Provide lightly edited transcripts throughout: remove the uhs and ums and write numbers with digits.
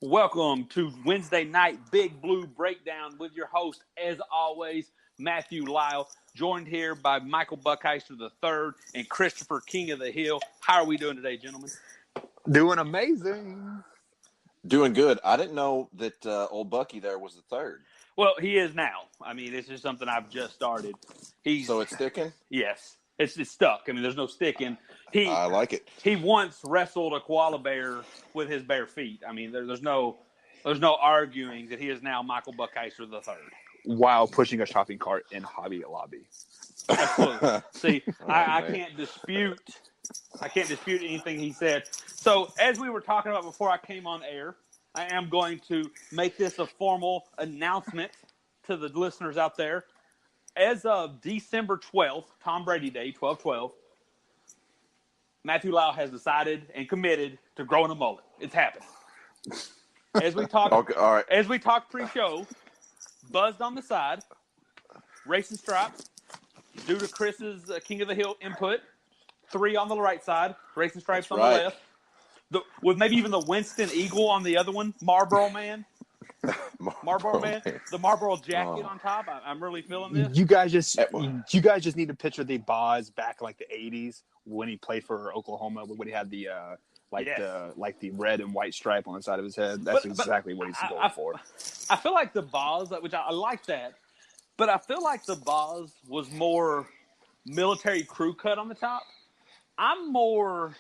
Welcome to Wednesday Night Big Blue Breakdown with your host, as always, Matthew Lyle, joined here by Michael Buckheister III and Christopher King of the Hill. How are we doing today, gentlemen? Doing amazing. Doing good. I didn't know that old Bucky there was the third. Well, he is now. I mean, this is something I've just started. So it's sticking? Yes. It's stuck. I mean, there's no sticking. I like it. He once wrestled a koala bear with his bare feet. I mean, there's no arguing that he is now Michael Buckheister III. While pushing a shopping cart in Hobby Lobby. Absolutely. See, I can't dispute. I can't dispute anything he said. So, as we were talking about before I came on air, I am going to make this a formal announcement to the listeners out there. As of December 12th, Tom Brady Day, 12/12, Matthew Lyle has decided and committed to growing a mullet. It's happening. As we talk, Okay, all right. As we talk pre-show, buzzed on the side, racing stripes, due to Chris's King of the Hill input, 3 on the right side, racing stripes That's on right. the left, with maybe even the Winston Eagle on the other one, Marlboro Man. Marlboro Man, the Marlboro jacket on top. I'm really feeling this. You guys just need to picture the Boz back like the 80s when he played for Oklahoma, when he had the the red and white stripe on the side of his head. That's exactly what he's going for. I feel like the Boz, which I like that, but I feel like the Boz was more military crew cut on the top. I'm more,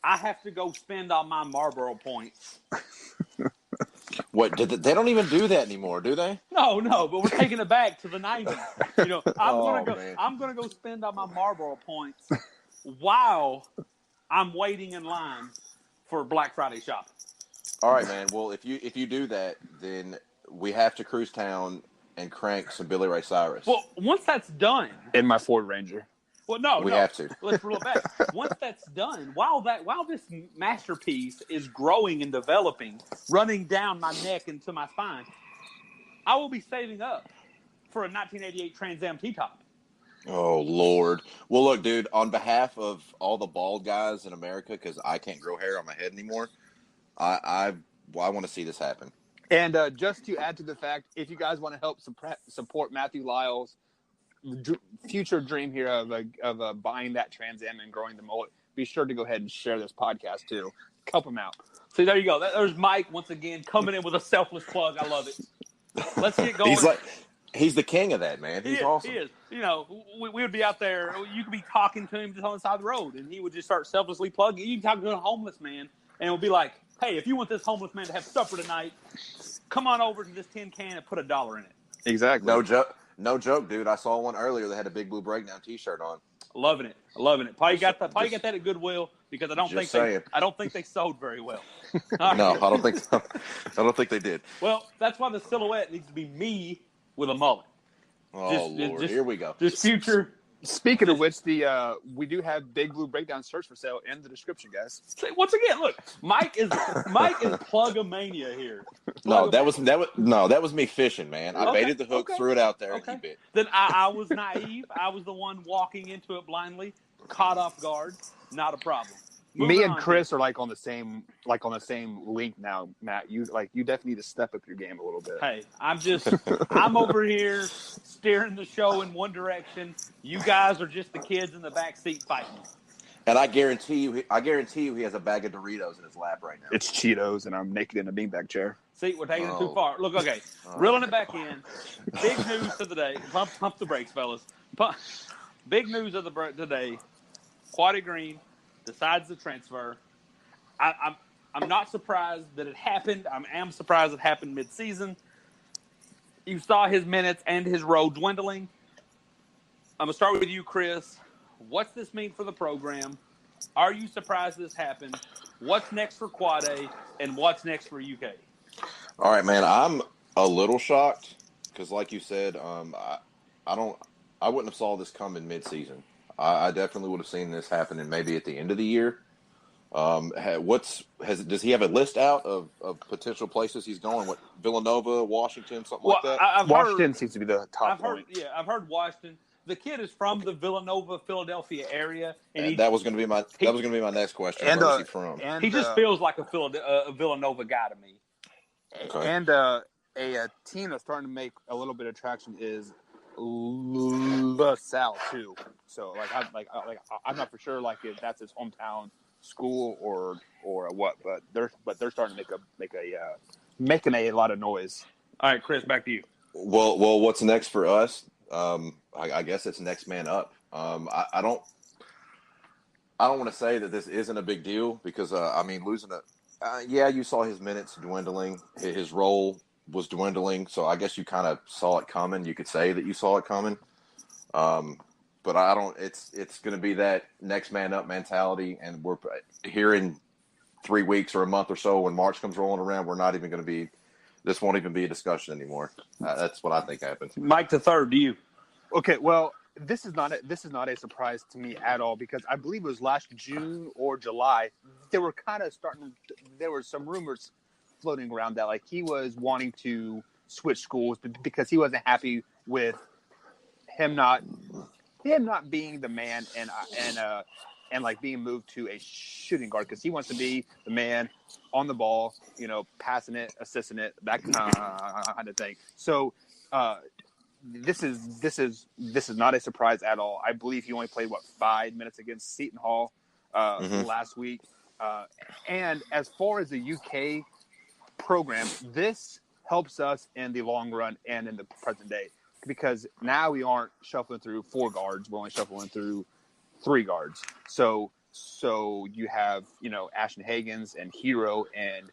I have to go spend all my Marlboro points. What? They don't even do that anymore, do they? No, but we're taking it back to the 90s. You know, Man. I'm gonna go spend all my Marlboro points while I'm waiting in line for Black Friday shopping. All right, man. Well, if you do that, then we have to cruise town and crank some Billy Ray Cyrus. Well, once that's done, In my Ford Ranger. well, we have to. Let's roll it back. Once that's done, while this masterpiece is growing and developing, running down my neck into my spine, I will be saving up for a 1988 Trans Am T-top. Oh, Lord. Well, look, dude, on behalf of all the bald guys in America, because I can't grow hair on my head anymore, I want to see this happen. And just to add to the fact, if you guys want to help support Matthew Lyle's future dream here of buying that Trans Am and growing the mullet, be sure to go ahead and share this podcast too. Help him out. See, there you go. There's Mike once again coming in with a selfless plug. I love it. Let's get going. He's the king of that, man. He's awesome. He is. You know, we would be out there. You could be talking to him just on the side of the road, and he would just start selflessly plugging. You can talk to a homeless man, and it would be like, hey, if you want this homeless man to have supper tonight, come on over to this tin can and put $1 in it. Exactly. No joke, dude. I saw one earlier that had a Big Blue Breakdown T-shirt on. Loving it. Probably got that at Goodwill because I don't think they sold very well. Right. No, I don't think so. I don't think they did. Well, that's why the silhouette needs to be me with a mullet. Oh, Lord. Here we go. Just future. Speaking of which, we do have Big Blue Breakdown shirts for sale in the description, guys. See, once again, look, Mike is plug-a-mania here. That was me fishing, man. I baited the hook, threw it out there, and he bit. Then I was naive. I was the one walking into it blindly, caught off guard. Not a problem. Me and Chris are on the same link now, Matt. You definitely need to step up your game a little bit. Hey, I'm over here steering the show in one direction. You guys are just the kids in the back seat fighting. And I guarantee you, he has a bag of Doritos in his lap right now. It's Cheetos, and I'm naked in a beanbag chair. See, we're taking it too far. Look, okay, reeling it back in. Big news of the day. Pump the brakes, fellas. Big news of the today. Quade Green decides to transfer. I'm not surprised that it happened. I am surprised it happened mid-season. You saw his minutes and his role dwindling. I'm going to start with you, Chris. What's this mean for the program? Are you surprised this happened? What's next for Quade, and what's next for UK? All right, man. I'm a little shocked because, like you said, I wouldn't have saw this coming mid-season. I definitely would have seen this happening maybe at the end of the year. Does he have a list out of potential places he's going? What, Villanova, Washington, something like that? Washington seems to be the top point. I've heard Washington. the kid is from the Villanova, Philadelphia area, and That was going to be my next question. And, Where is he from? And he just feels like a Villanova guy to me. Okay. And a team that's starting to make a little bit of traction is LaSalle too. So I'm not for sure if that's his hometown school or what, but they're starting to making a lot of noise. All right, Chris, back to you. Well, what's next for us? I guess it's next man up. I don't want to say that this isn't a big deal because losing you saw his minutes dwindling, his role was dwindling, so I guess you kind of saw it coming. You could say that you saw it coming, but I don't. It's going to be that next man up mentality, and we're here in 3 weeks or a month or so when March comes rolling around. We're not even going to be. This won't even be a discussion anymore. That's what I think happened. Mike the third, do you? Okay, well, this is not a surprise to me at all because I believe it was last June or July. There were some rumors floating around that he was wanting to switch schools because he wasn't happy with him not being the man and being moved to a shooting guard because he wants to be the man on the ball, passing it, assisting it, that kind of thing. So this is not a surprise at all. I believe he only played 5 minutes against Seton Hall last week. And as far as the UK program, this helps us in the long run and in the present day because now we aren't shuffling through 4 guards. We're only shuffling through 3 guards. So you have, Ashton Hagans and Hero and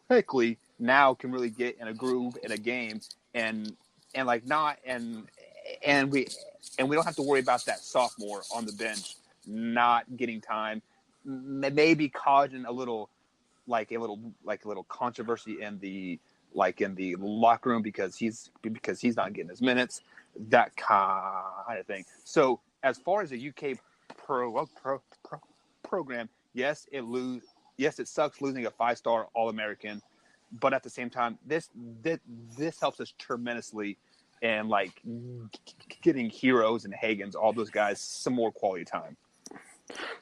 quickly now can really get in a groove in a game and we don't have to worry about that sophomore on the bench not getting time, maybe causing a little controversy in the locker room because he's not getting his minutes, that kind of thing. So as far as the UK program, yes, it sucks losing a 5-star All-American, but at the same time, this helps us tremendously in getting Heroes and Hagans, all those guys, some more quality time.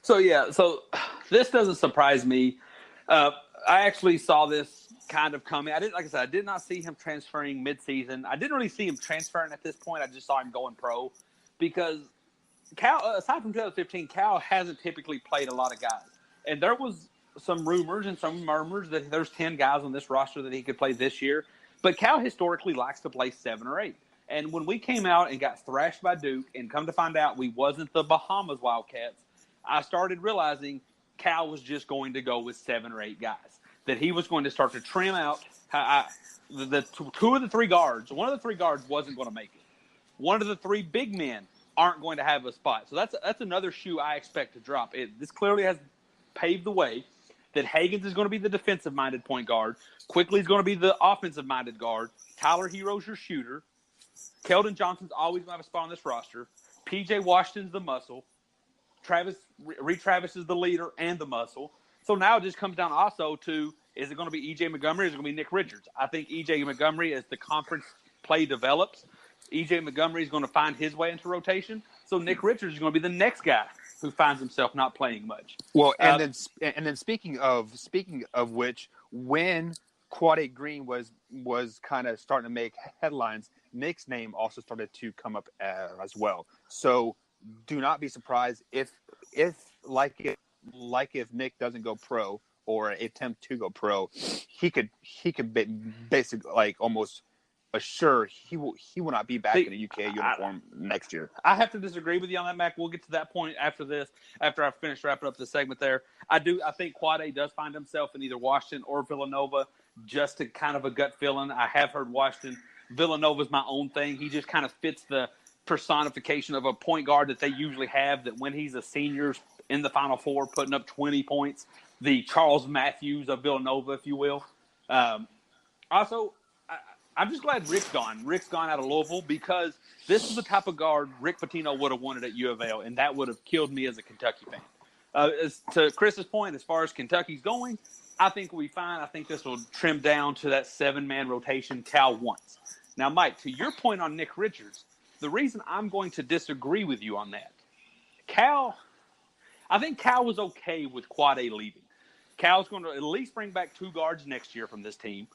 So this doesn't surprise me. I actually saw this kind of coming. I did not see him transferring mid-season. I didn't really see him transferring at this point. I just saw him going pro because Cal, aside from 2015, Cal hasn't typically played a lot of guys. And there was some rumors and some murmurs that there's 10 guys on this roster that he could play this year. But Cal historically likes to play 7 or 8. And when we came out and got thrashed by Duke and come to find out we wasn't the Bahamas Wildcats, I started realizing Cal was just going to go with 7 or 8 guys, that he was going to start to trim out the 2 of the 3 guards. One of the 3 guards wasn't going to make it. One of the 3 big men aren't going to have a spot. So that's another shoe I expect to drop. This clearly has paved the way that Hagans is going to be the defensive-minded point guard. Quickly is going to be the offensive-minded guard. Tyler Hero's your shooter. Keldon Johnson's always going to have a spot on this roster. P.J. Washington's the muscle. Reed Travis is the leader and the muscle. So now it just comes down also to, is it going to be E.J. Montgomery or is it going to be Nick Richards? I think E.J. Montgomery, as the conference play develops, E.J. Montgomery is going to find his way into rotation. So Nick Richards is going to be the next guy who finds himself not playing much. Well, and then speaking of which, when Quade Green was kind of starting to make headlines, Nick's name also started to come up as well. So do not be surprised if Nick doesn't go pro or attempt to go pro, he could basically almost assure he will not be back in a UK uniform next year. I have to disagree with you on that, Mac. We'll get to that point after I finish wrapping up the segment there. I think Quade does find himself in either Washington or Villanova, just to kind of a gut feeling. I have heard Washington. Villanova's my own thing. He just kind of fits the personification of a point guard that they usually have, that when he's a senior in the Final Four putting up 20 points, the Charles Matthews of Villanova, if you will. Also, I'm just glad Rick's gone. Rick's gone out of Louisville, because this is the type of guard Rick Pitino would have wanted at U of L, and that would have killed me as a Kentucky fan. As to Chris's point, as far as Kentucky's going, I think we'll be fine. I think this will trim down to that 7-man rotation Cal wants. Now, Mike, to your point on Nick Richards, the reason I'm going to disagree with you on that, I think Cal was okay with Quade leaving. Cal's going to at least bring back 2 guards next year from this team.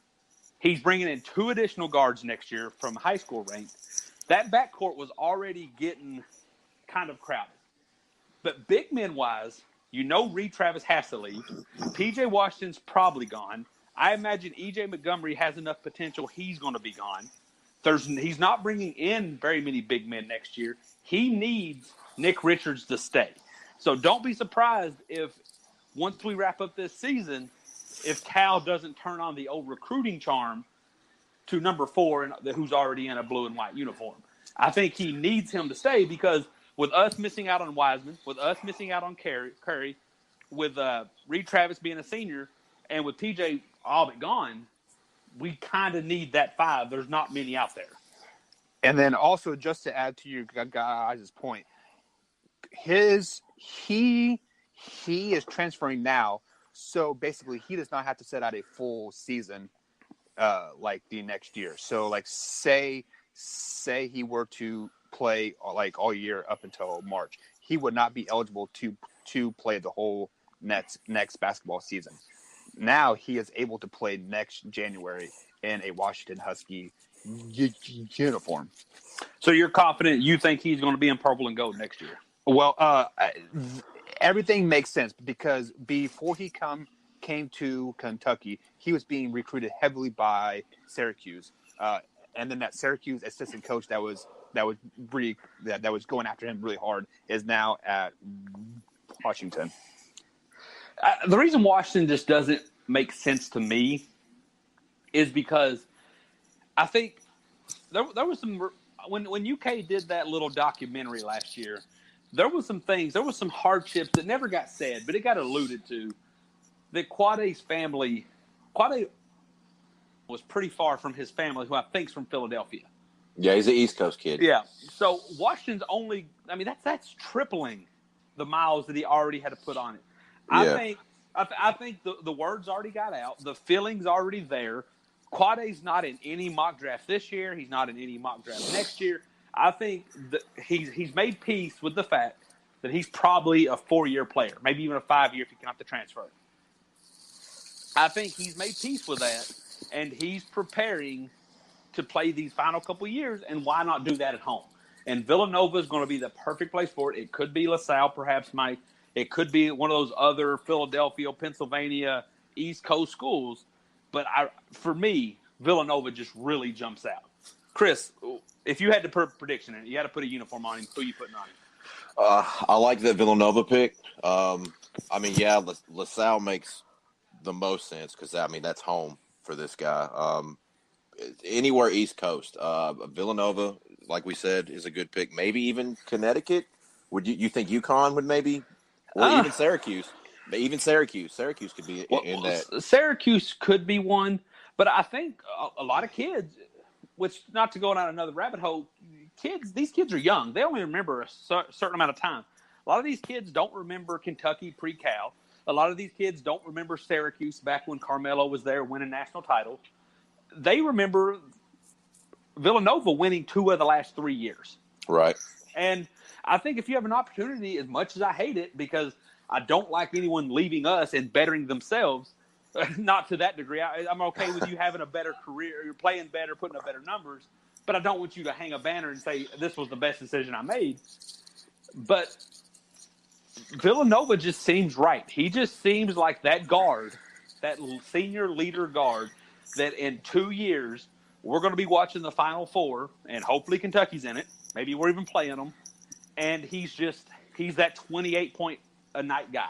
He's bringing in 2 additional guards next year from high school ranked. That backcourt was already getting kind of crowded. But big men-wise, Reed Travis has to leave. P.J. Washington's probably gone. I imagine E.J. Montgomery has enough potential. He's going to be gone. He's not bringing in very many big men next year. He needs Nick Richards to stay. So don't be surprised if once we wrap up this season, if Cal doesn't turn on the old recruiting charm to number 4, who's already in a blue and white uniform. I think he needs him to stay because with us missing out on Wiseman, with us missing out on Curry, with Reed Travis being a senior, and with PJ all but gone, we kind of need that 5. There's not many out there. And then also, just to add to your guys' point, he is transferring now, so basically he does not have to set out a full season like the next year. So like say he were to play like all year up until March, he would not be eligible to play the whole next basketball season. Now he is able to play next January in a Washington Husky uniform. So you're confident you think he's going to be in purple and gold next year? Well, everything makes sense because before he came to Kentucky, he was being recruited heavily by Syracuse, and then that Syracuse assistant coach that was going after him really hard is now at Washington. The reason Washington just doesn't make sense to me is because I think there was some when UK did that little documentary last year. There was some hardships that never got said, but it got alluded to. That Quade's family was pretty far from his family, who I think is from Philadelphia. Yeah, he's an East Coast kid. Yeah. So Washington's that's tripling the miles that he already had to put on it. Yeah. I think the word's already got out. The feeling's already there. Quade's not in any mock draft this year. He's not in any mock draft next year. I think that he's made peace with the fact that he's probably a 4-year player, maybe even a 5-year if you count the transfer. I think he's made peace with that, and he's preparing to play these final couple of years, and why not do that at home? And Villanova is going to be the perfect place for it. It could be LaSalle, perhaps, Mike. It could be one of those other Philadelphia, Pennsylvania, East Coast schools. But for me, Villanova just really jumps out. Chris, if you had to put a prediction in it, you had to put a uniform on him, who are you putting on him? I like that Villanova pick. LaSalle makes the most sense because, that's home for this guy. Anywhere East Coast. Villanova, like we said, is a good pick. Maybe even Connecticut. Would you think UConn would maybe? Or even Syracuse. Even Syracuse. Syracuse could be in that. Syracuse could be one, but I think a lot of kids, which not to go down another rabbit hole, these kids are young. They only remember a certain amount of time. A lot of these kids don't remember Kentucky pre-Cal. A lot of these kids don't remember Syracuse back when Carmelo was there winning national titles. They remember Villanova winning 2 of the last 3 years. Right. And I think if you have an opportunity, as much as I hate it, because I don't like anyone leaving us and bettering themselves, not to that degree. I'm okay with you having a better career, you're playing better, putting up better numbers, but I don't want you to hang a banner and say this was the best decision I made. But Villanova just seems right. He just seems like that guard, that senior leader guard, that in 2 years we're going to be watching the Final Four, and hopefully Kentucky's in it. Maybe we're even playing them. And he's that 28-point-a-night guy.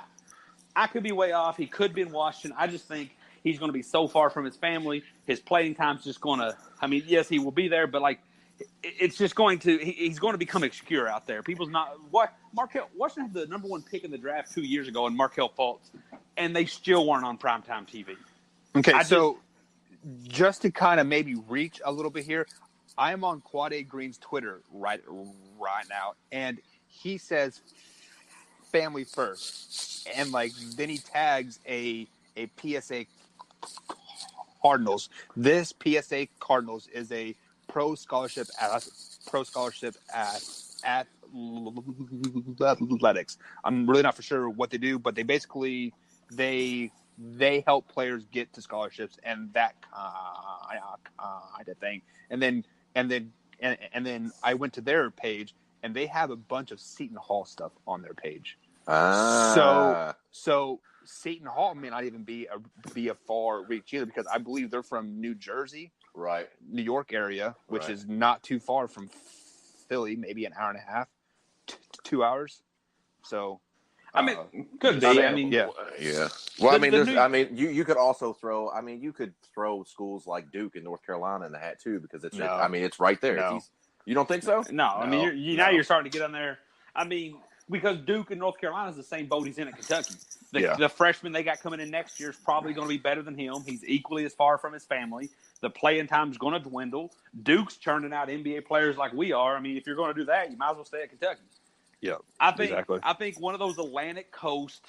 I could be way off. He could be in Washington. I just think he's going to be so far from his family. His playing time's just going to – yes, he will be there, but, it's just going to – he's going to become obscure out there. People's not – Washington had the number 1 pick in the draft 2 years ago in Markelle Fultz, and they still weren't on primetime TV. Okay, just to kind of maybe reach a little bit here, I am on Quade Green's Twitter right now, and he says family first. And, then he tags a PSA Cardinals. This PSA Cardinals is a pro scholarship athletics. I'm really not for sure what they do, but they basically they help players get to scholarships and that kind of thing. And then I went to their page and they have a bunch of Seton Hall stuff on their page. So Seton Hall may not even be a far reach either, because I believe they're from New Jersey, right, New York area, which is not too far from Philly, maybe an hour and a half, 2 hours. So, I mean, could be. Yeah. Well, you could also throw. You could throw schools like Duke and North Carolina in the hat too, because it's it's right there. No. You don't think so? No. Now you're starting to get on there. Because Duke and North Carolina is the same boat he's in at Kentucky. The freshman they got coming in next year is probably going to be better than him. He's equally as far from his family. The playing time is going to dwindle. Duke's churning out NBA players like we are. If you're going to do that, you might as well stay at Kentucky. Yeah, I think one of those Atlantic Coast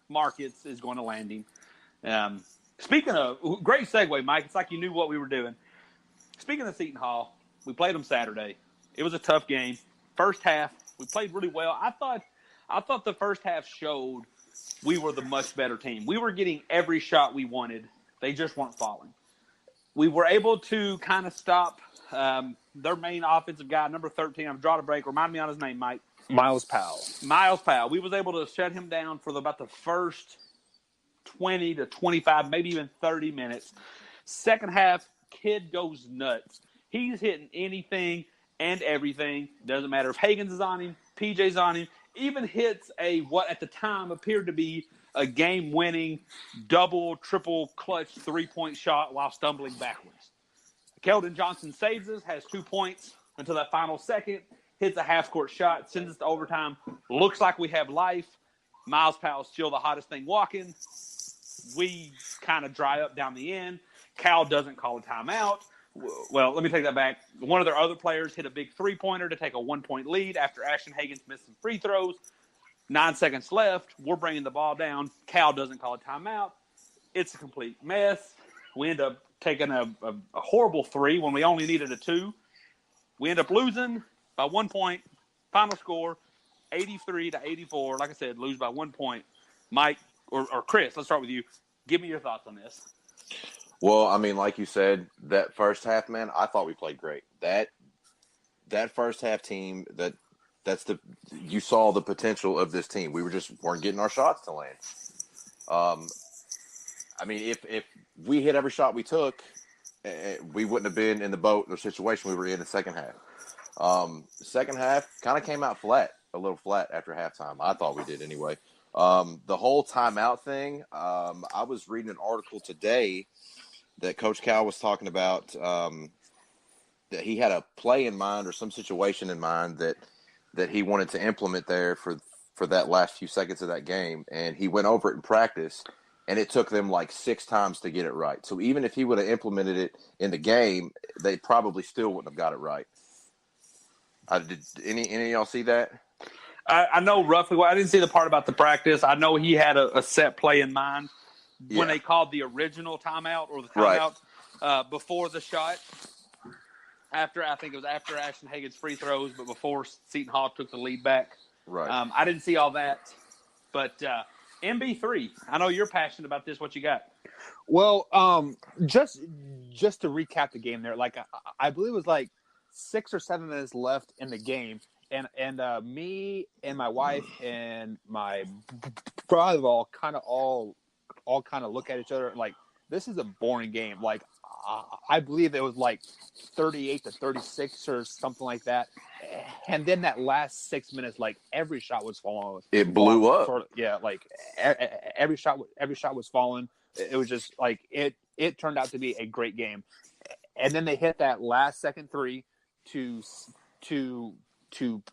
markets is going to land him. Speaking of, great segue, Mike. It's like you knew what we were doing. Speaking of Seton Hall, we played them Saturday. It was a tough game. First half, we played really well. I thought the first half showed we were the much better team. We were getting every shot we wanted. They just weren't falling. We were able to kind of stop their main offensive guy, number 13. I've drawn a break. Remind me on his name, Mike. Miles Powell. We was able to shut him down for about the first 20 to 25, maybe even 30 minutes. Second half, kid goes nuts. He's hitting anything and everything. Doesn't matter if Higgins is on him, PJ's on him. Even hits what at the time appeared to be a game-winning double, triple clutch 3-point shot while stumbling backwards. Keldon Johnson saves us, has 2 points until that final second. Hits a half-court shot, sends us to overtime. Looks like we have life. Miles Powell's still the hottest thing walking. We kind of dry up down the end. Cal doesn't call a timeout. Well, let me take that back. One of their other players hit a big three-pointer to take a 1-point lead after Ashton Higgins missed some free throws. 9 seconds left. We're bringing the ball down. Cal doesn't call a timeout. It's a complete mess. We end up taking a horrible 3 when we only needed a 2. We end up losing by 1 point. Final score, 83-84. Like I said, lose by 1 point. Mike or Chris, let's start with you. Give me your thoughts on this. Well, like you said, that first half, man, I thought we played great. That first half team, you saw the potential of this team. We weren't getting our shots to land. If we hit every shot we took, we wouldn't have been in the boat or situation we were in the second half. Second half kind of came out a little flat after halftime. I thought we did anyway. The whole timeout thing, I was reading an article today that Coach Cal was talking about, that he had a play in mind or some situation in mind that he wanted to implement there for that last few seconds of that game. And he went over it in practice, and it took them like 6 times to get it right. So even if he would have implemented it in the game, they probably still wouldn't have got it right. Did any of y'all see that? I know roughly. Well, I didn't see the part about the practice. I know he had a set play in mind when they called the original timeout or the timeout before the shot. I think it was after Ashton Higgins' free throws, but before Seton Hall took the lead back. Right. I didn't see all that. But MB3, I know you're passionate about this. What you got? Well, just to recap the game there, like I believe it was like 6 or 7 minutes left in the game, and me and my wife and my brother-in-law kind of look at each other like, this is a boring game. Like, I believe it was like 38-36 or something like that. And then that last 6 minutes, like every shot was falling. It blew up. Like every shot was falling. It was just like it turned out to be a great game. And then they hit that last second 3 to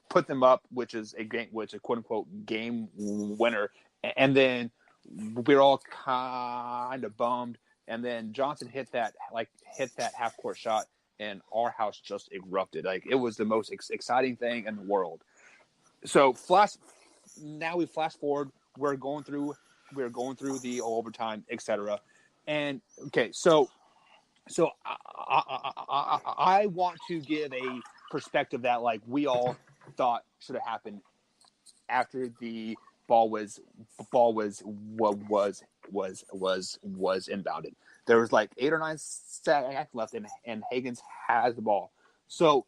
put them up, which is a quote unquote game winner. And then we're all kind of bummed. And then Johnson hit that half court shot, and our house just erupted. Like, it was the most exciting thing in the world. So now we flash forward. We're going through the overtime, etc. And okay, so So I want to give a perspective that like we all thought should have happened after the ball was inbounded. There was like 8 or 9 seconds left, and Higgins has the ball. So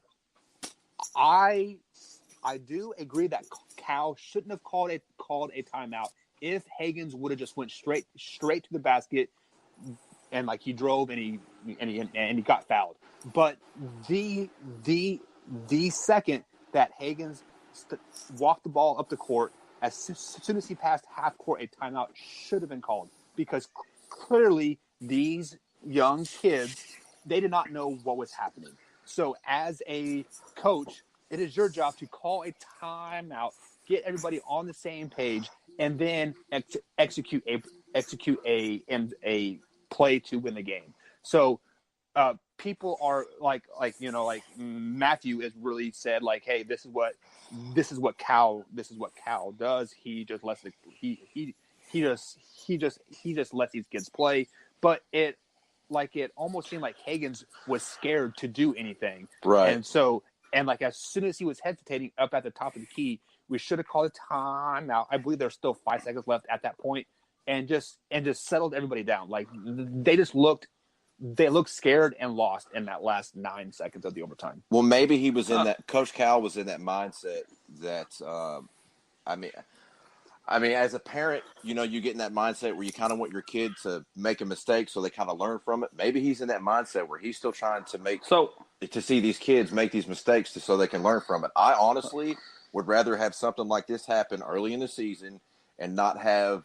I do agree that Cal shouldn't have called a timeout if Higgins would have just went straight to the basket and like he drove and he got fouled. But the second that Higgins walked the ball up the court, as soon as he passed half court, a timeout should have been called, because clearly these young kids, they did not know what was happening. So as a coach, it is your job to call a timeout, get everybody on the same page, and then execute a play to win the game. So people are like Matthew has really said, like, hey, this is what Cal does. He just lets he just lets these kids play. But it almost seemed like Higgins was scared to do anything. Right. And so, and like as soon as he was hesitating up at the top of the key, we should have called a timeout. I believe there's still 5 seconds left at that point, and just settled everybody down. Like they looked scared and lost in that last 9 seconds of the overtime. Well, maybe he was in that. Coach Cal was in that mindset that, I mean, as a parent, you get in that mindset where you kind of want your kid to make a mistake so they kind of learn from it. Maybe he's in that mindset where he's still trying to see these kids make these mistakes so they can learn from it. I honestly would rather have something like this happen early in the season and not have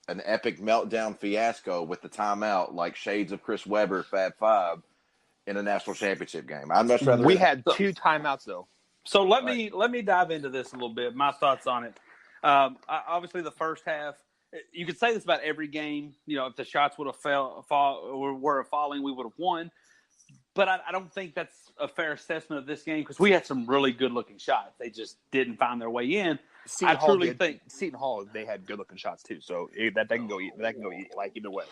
an epic meltdown fiasco with the timeout like shades of Chris Webber, Fab Five, in a national championship game. I'd much rather. We had 2 timeouts though. So let me dive into this a little bit. My thoughts on it. Obviously, the first half, you could say this about every game. If the shots would have were falling, we would have won. But I don't think that's a fair assessment of this game, because we had some really good-looking shots. They just didn't find their way in. Seton Hall, they had good-looking shots too, so that can go like either way.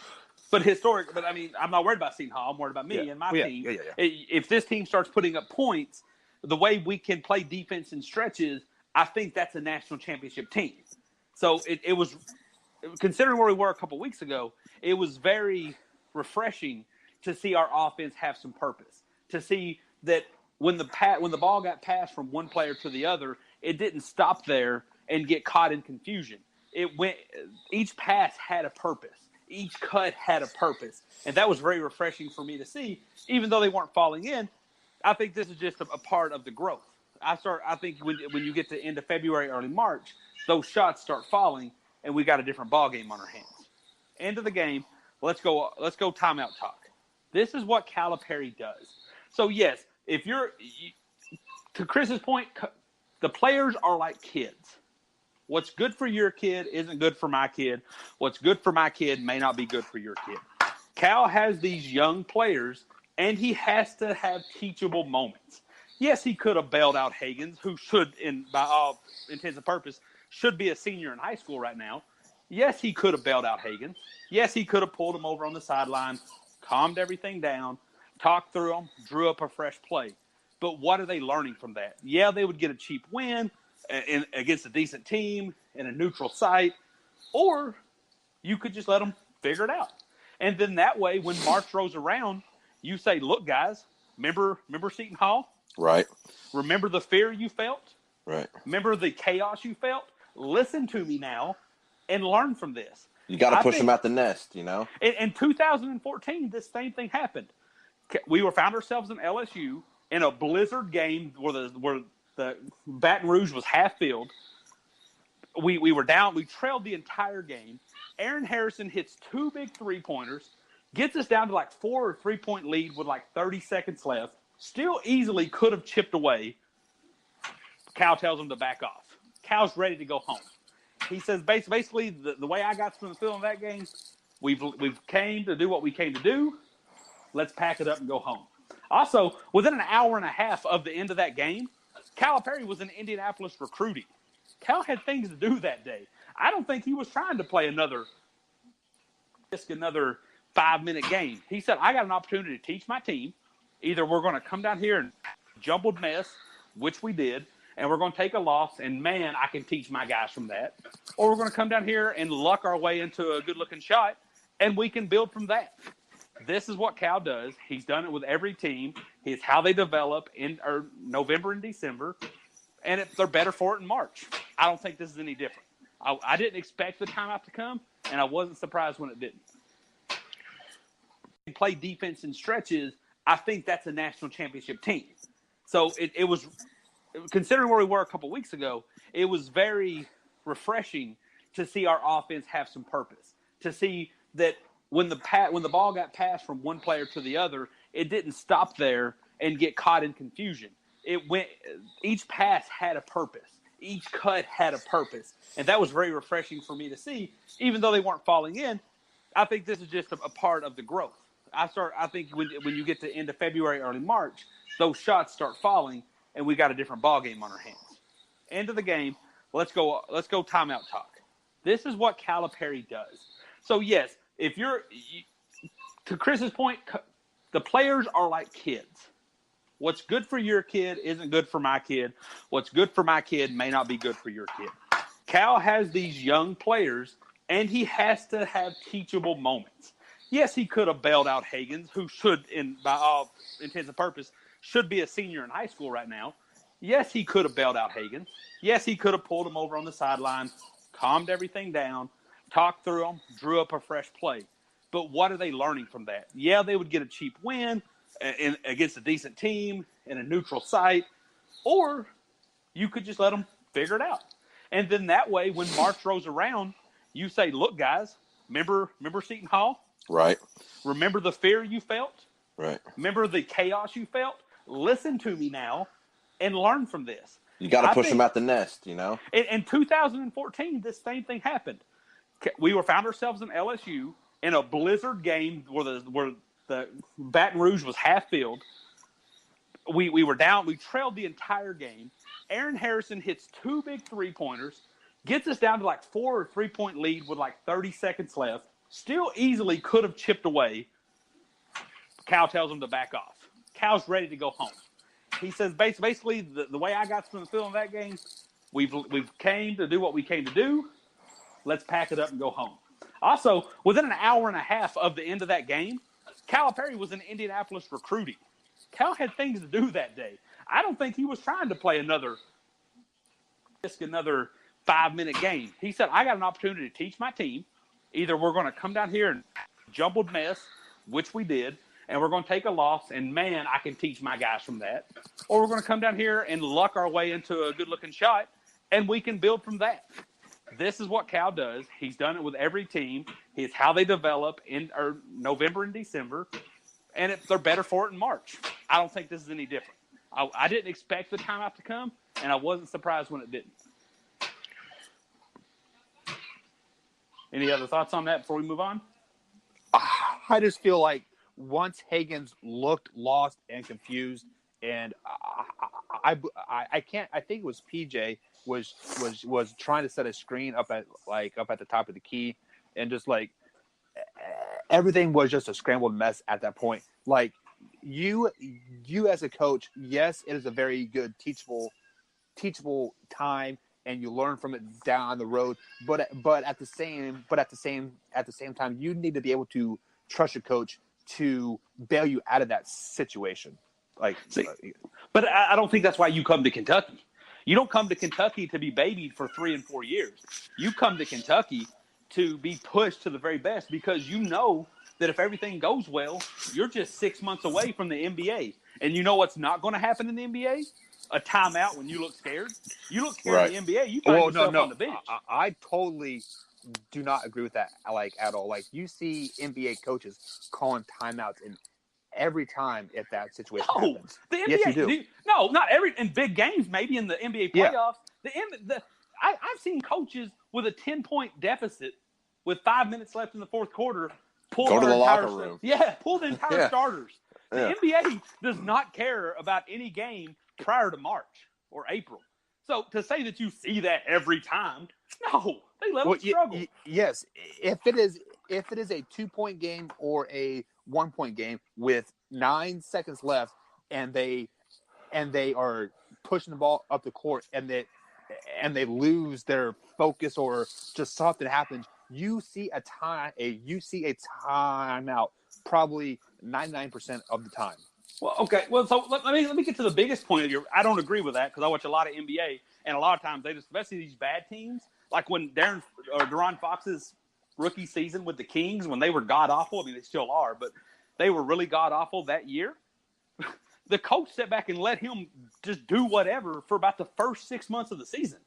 But I mean, I'm not worried about Seton Hall. I'm worried about me and my team. Yeah. If this team starts putting up points, the way we can play defense in stretches, I think that's a national championship team. So it was, considering where we were a couple weeks ago, it was very refreshing to see our offense have some purpose, to see that when the ball got passed from one player to the other, it didn't stop there and get caught in confusion. Each pass had a purpose. Each cut had a purpose. And that was very refreshing for me to see, even though they weren't falling in. I think this is just a part of the growth. I think when you get to end of February, early March, those shots start falling, and we got a different ball game on our hands. End of the game. Let's go timeout talk. This is what Calipari does. So yes, to Chris's point, the players are like kids. What's good for your kid isn't good for my kid. What's good for my kid may not be good for your kid. Cal has these young players, and he has to have teachable moments. Yes, he could have bailed out Higgins, who should, by all intents and purposes, should be a senior in high school right now. Yes, he could have bailed out Higgins. Yes, he could have pulled him over on the sideline, calmed everything down, talked through them, drew up a fresh play. But what are they learning from that? Yeah, they would get a cheap win against a decent team in a neutral site, or you could just let them figure it out. And then that way, when March rolls around, you say, look, guys, remember Seton Hall? Right. Remember the fear you felt? Right. Remember the chaos you felt? Listen to me now and learn from this. You got to push them out the nest, In 2014, this same thing happened. We found ourselves in LSU in a blizzard game where the Baton Rouge was half filled. We were down. We trailed the entire game. Aaron Harrison hits 2 big 3-pointers, gets us down to like 4 or 3-point lead with like 30 seconds left. Still easily could have chipped away. Cal tells him to back off. Cal's ready to go home. He says basically the way I got from the feeling of that game, we've came to do what we came to do. Let's pack it up and go home. Also, within an hour and a half of the end of that game, Calipari was in Indianapolis recruiting. Cal had things to do that day. I don't think he was trying to play another 5-minute game. He said, I got an opportunity to teach my team. Either we're going to come down here and jumbled mess, which we did, and we're going to take a loss, and, man, I can teach my guys from that. Or we're going to come down here and luck our way into a good-looking shot, and we can build from that. This is what Cal does. He's done it with every team. It's how they develop in November and December, and they're better for it in March. I don't think this is any different. I didn't expect the timeout to come, and I wasn't surprised when it didn't. Play defense in stretches, I think that's a national championship team. So it was, considering where we were a couple weeks ago, it was very refreshing to see our offense have some purpose, to see that when the ball got passed from one player to the other, it didn't stop there and get caught in confusion. It went. Each pass had a purpose. Each cut had a purpose, and that was very refreshing for me to see. Even though they weren't falling in, I think this is just a part of the growth. I think when you get to end of February, early March, those shots start falling, and we got a different ball game on our hands. End of the game. Let's go timeout talk. This is what Calipari does. So yes, to Chris's point, the players are like kids. What's good for your kid isn't good for my kid. What's good for my kid may not be good for your kid. Cal has these young players, and he has to have teachable moments. Yes, he could have bailed out Higgins, who should, by all intents and purposes, should be a senior in high school right now. Yes, he could have bailed out Higgins. Yes, he could have pulled him over on the sideline, calmed everything down, talked through them, drew up a fresh play. But what are they learning from that? Yeah, they would get a cheap win against a decent team in a neutral site, or you could just let them figure it out. And then that way, when March rolls around, you say, look, guys, remember Seton Hall? Right. Remember the fear you felt? Right. Remember the chaos you felt? Listen to me now and learn from this. You got to push them out the nest, you know? In 2014, this same thing happened. We found ourselves in LSU in a blizzard game where the Baton Rouge was half filled. We were down. We trailed the entire game. Aaron Harrison hits 2 big three-pointers, gets us down to like 4 or 3-point lead with like 30 seconds left. Still easily could have chipped away. Cal tells him to back off. Cal's ready to go home. He says basically the way I got from the feeling of that game, we've came to do what we came to do. Let's pack it up and go home. Also, within an hour and a half of the end of that game, Calipari was in Indianapolis recruiting. Cal had things to do that day. I don't think he was trying to play another 5-minute game. He said, I got an opportunity to teach my team. Either we're going to come down here and jumbled mess, which we did, and we're going to take a loss, and, man, I can teach my guys from that. Or we're going to come down here and luck our way into a good-looking shot, and we can build from that. This is what Cal does. He's done it with every team. It's how they develop in November and December, and they're better for it in March. I don't think this is any different. I didn't expect the timeout to come, and I wasn't surprised when it didn't. Any other thoughts on that before we move on? I just feel like once Higgins looked lost and confused, and I think it was PJ was trying to set a screen up at the top of the key, and just like everything was just a scrambled mess at that point. Like you as a coach, yes, it is a very good teachable time, and you learn from it down the road. But at the same time, you need to be able to trust your coach to bail you out of that situation. But I don't think that's why you come to Kentucky. You don't come to Kentucky to be babied for 3 and 4 years. You come to Kentucky to be pushed to the very best, because you know that if everything goes well, you're just 6 months away from the NBA. And you know what's not going to happen in the NBA? A timeout when you look scared. You look scared Right. in the NBA, you find yourself on the bench. I totally do not agree with that at all. Like, you see NBA coaches calling timeouts in every time if that situation happens. The NBA, yes, you do. No, not every in big games. Maybe in the NBA playoffs. Yeah. I've seen coaches with a 10-point deficit with 5 minutes left in the fourth quarter go to the locker room. Pull the entire starters. The NBA does not care about any game prior to March or April. So to say that you see that every time, no, they let them struggle. Yes, if it is if it is a 2-point game or a 1-point game with 9 seconds left, and they are pushing the ball up the court, and they lose their focus or just something happens, you see a timeout probably 99% of the time. Well, okay. Well, so let me get to the biggest point of your. I don't agree with that because I watch a lot of NBA, and a lot of times they just, especially these bad teams, like when De'Aaron Fox's rookie season with the Kings, when they were god awful. I mean, they still are, but they were really god awful that year. The coach sat back and let him just do whatever for about the first 6 months of the season.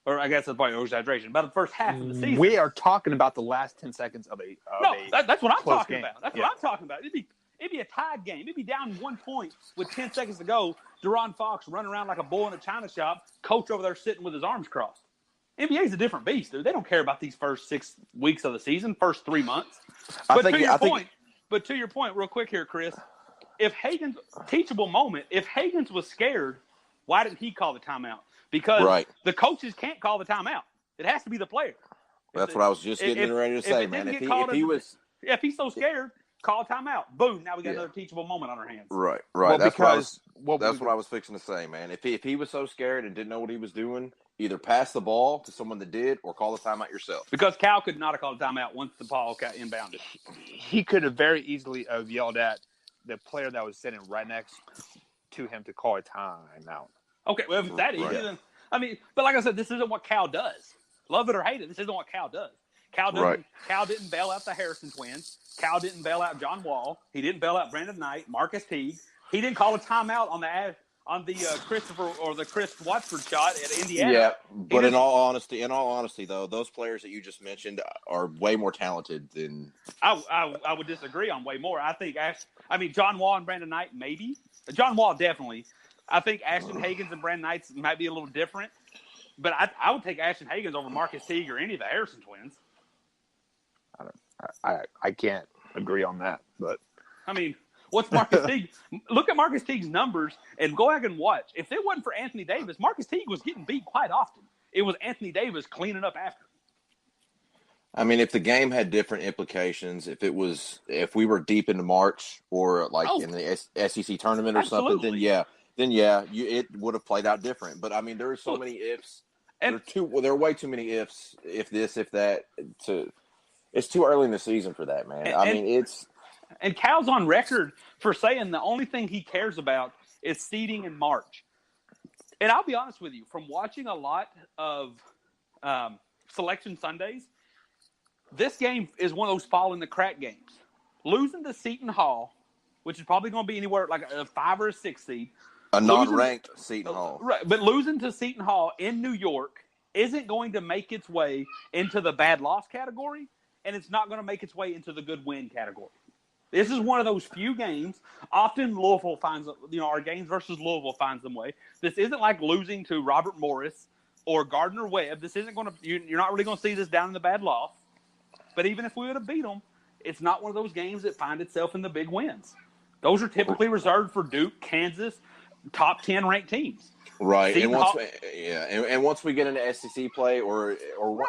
Or I guess that's probably an exaggeration. About the first half of the season. We are talking about the last 10 seconds of a that's what I'm talking game. about. That's what I'm talking about. It'd be a tied game. It'd be down 1 point with 10 seconds to go. De'Aaron Fox running around like a bull in a china shop. Coach over there sitting with his arms crossed. NBA's a different beast, dude. They don't care about these first 6 weeks of the season, first 3 months. But to your point, real quick here, Chris, if Hagen's teachable moment, if Hagens was scared, why didn't he call the timeout? Because the coaches can't call the timeout. It has to be the player. That's what I was just getting ready to say, man. If he's so scared, call a timeout. Boom. Now we got another teachable moment on our hands. Right. Well, that's what I was fixing to say, man. If he was so scared and didn't know what he was doing, either pass the ball to someone that did or call the timeout yourself. Because Cal could not have called a timeout once the ball got inbounded. He could have very easily have yelled at the player that was sitting right next to him to call a timeout. Okay, well, if it's that easy, then I mean, but like I said, this isn't what Cal does. Love it or hate it, this isn't what Cal does. Cal didn't bail out the Harrison twins. Cal didn't bail out John Wall. He didn't bail out Brandon Knight, Marcus Teague. He didn't call a timeout on the Christopher or the Chris Watford shot at Indiana. Yeah, but in all honesty, though, those players that you just mentioned are way more talented than. I would disagree on way more. I think John Wall and Brandon Knight maybe. John Wall definitely. I think Ashton Hagens and Brandon Knight might be a little different, but I would take Ashton Hagens over Marcus Teague or any of the Harrison twins. I can't agree on that, but I mean, what's Marcus Teague? Look at Marcus Teague's numbers and go back and watch. If it wasn't for Anthony Davis, Marcus Teague was getting beat quite often. It was Anthony Davis cleaning up after. I mean, if the game had different implications, if we were deep into March or in the SEC tournament or something, then it would have played out different. But I mean, there are so many ifs. There are way too many ifs. If this, if that. It's too early in the season for that, man. And Cal's on record for saying the only thing he cares about is seeding in March. And I'll be honest with you, from watching a lot of Selection Sundays, this game is one of those fall in the crack games. Losing to Seton Hall, which is probably going to be anywhere like a 5 or a 6 seed. A non-ranked Seton Hall. Right, but losing to Seton Hall in New York isn't going to make its way into the bad loss category, and it's not going to make its way into the good win category. This is one of those few games. Often Louisville finds, our games versus Louisville finds them way. This isn't like losing to Robert Morris or Gardner Webb. This isn't going to, you're not really going to see this down in the bad loss. But even if we would have beat them, it's not one of those games that find itself in the big wins. Those are typically reserved for Duke, Kansas, top 10 ranked teams. Right. And once we get into SEC play or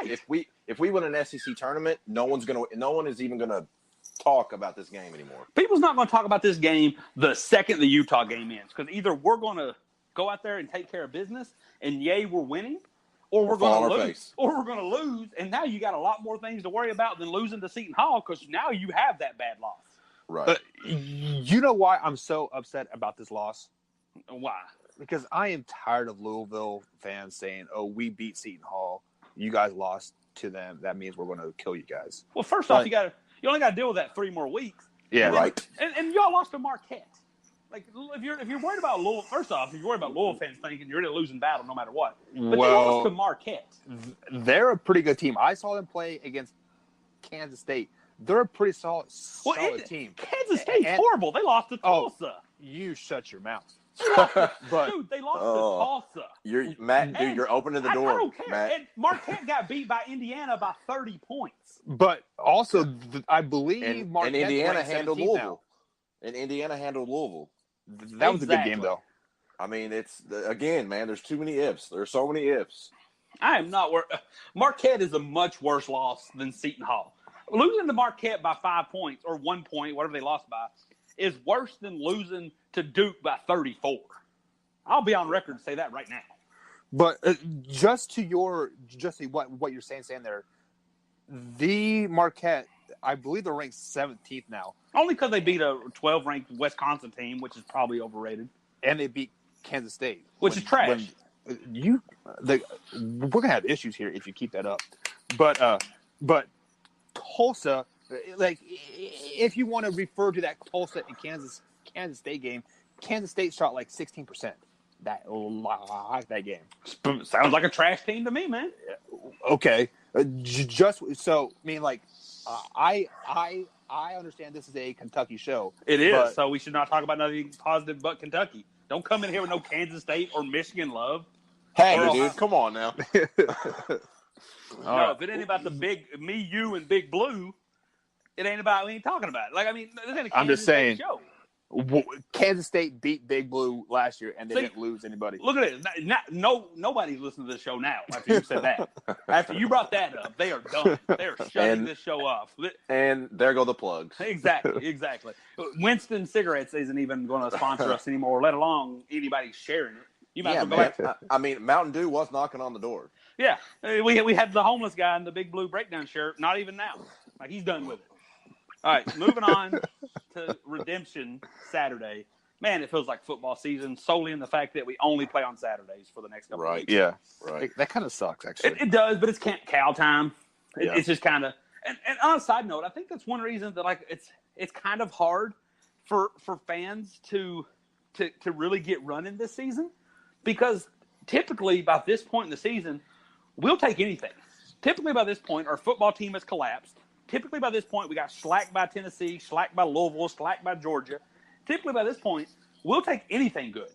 if we win an SEC tournament, no one is even going to talk about this game anymore. People's not going to talk about this game the second the Utah game ends, because either we're going to go out there and take care of business and we're winning, or we're going to lose. Or we're going to lose, and now you got a lot more things to worry about than losing to Seton Hall, because now you have that bad loss. Right. You know why I'm so upset about this loss? Why? Because I am tired of Louisville fans saying, "Oh, we beat Seton Hall. You guys lost to them. That means we're going to kill you guys." Well, first off, you only got to deal with that 3 more weeks. Yeah, right. And y'all lost to Marquette. Like, if you're worried about Louisville, first off, if you're worried about Louisville fans thinking you're in a losing battle no matter what. But they lost to Marquette. They're a pretty good team. I saw them play against Kansas State. They're a pretty solid team. Kansas State's horrible. They lost to Tulsa. You shut your mouth. Dude, they lost to Tulsa. You're opening the door. I don't care. Matt. And Marquette got beat by Indiana by 30 points. But also, I believe Marquette and Indiana handled Louisville. Now. And Indiana handled Louisville. That was a good game, though. I mean, again, man. There's too many ifs. There's so many ifs. I am not worried. Marquette is a much worse loss than Seton Hall. losing to Marquette by 5 points or 1 point, whatever they lost by, is worse than losing to Duke by 34. I'll be on record and say that right now. But just to what you're saying there, the Marquette, I believe they're ranked 17th now. Only because they beat a 12-ranked Wisconsin team, which is probably overrated. And they beat Kansas State. Which is trash. We're going to have issues here if you keep that up. But Tulsa, like, if you want to refer to that Tulsa and Kansas State game, Kansas State shot like 16%. That game sounds like a trash team to me, man. Okay, just so I mean, like, I understand this is a Kentucky show. It is, so we should not talk about nothing positive but Kentucky. Don't come in here with no Kansas State or Michigan love. Hey, dude, come on now. No, if it ain't about me, you, and Big Blue, it ain't about we ain't talking about it. Like, I mean, this ain't a Kansas I'm just saying. State show. Kansas State beat Big Blue last year, and they didn't lose anybody. Look at it. Nobody's listening to this show now after you said that. After you brought that up, they are done. They are shutting this show off. And there go the plugs. Exactly. Winston Cigarettes isn't even going to sponsor us anymore, let alone anybody sharing it. You might go back. I mean, Mountain Dew was knocking on the door. Yeah. We had the homeless guy in the Big Blue breakdown shirt. Not even now. Like, he's done with it. All right, moving on to Redemption Saturday. Man, it feels like football season solely in the fact that we only play on Saturdays for the next couple of weeks. Yeah. Right. That kind of sucks, actually. It does, but it's Camp Cow time. Yeah. It's just kind of – and on a side note, I think that's one reason that, like, it's kind of hard for fans to really get running this season, because typically by this point in the season, we'll take anything. Typically by this point, our football team has collapsed. Typically by this point, we got slacked by Tennessee, slacked by Louisville, slacked by Georgia. Typically by this point, we'll take anything good,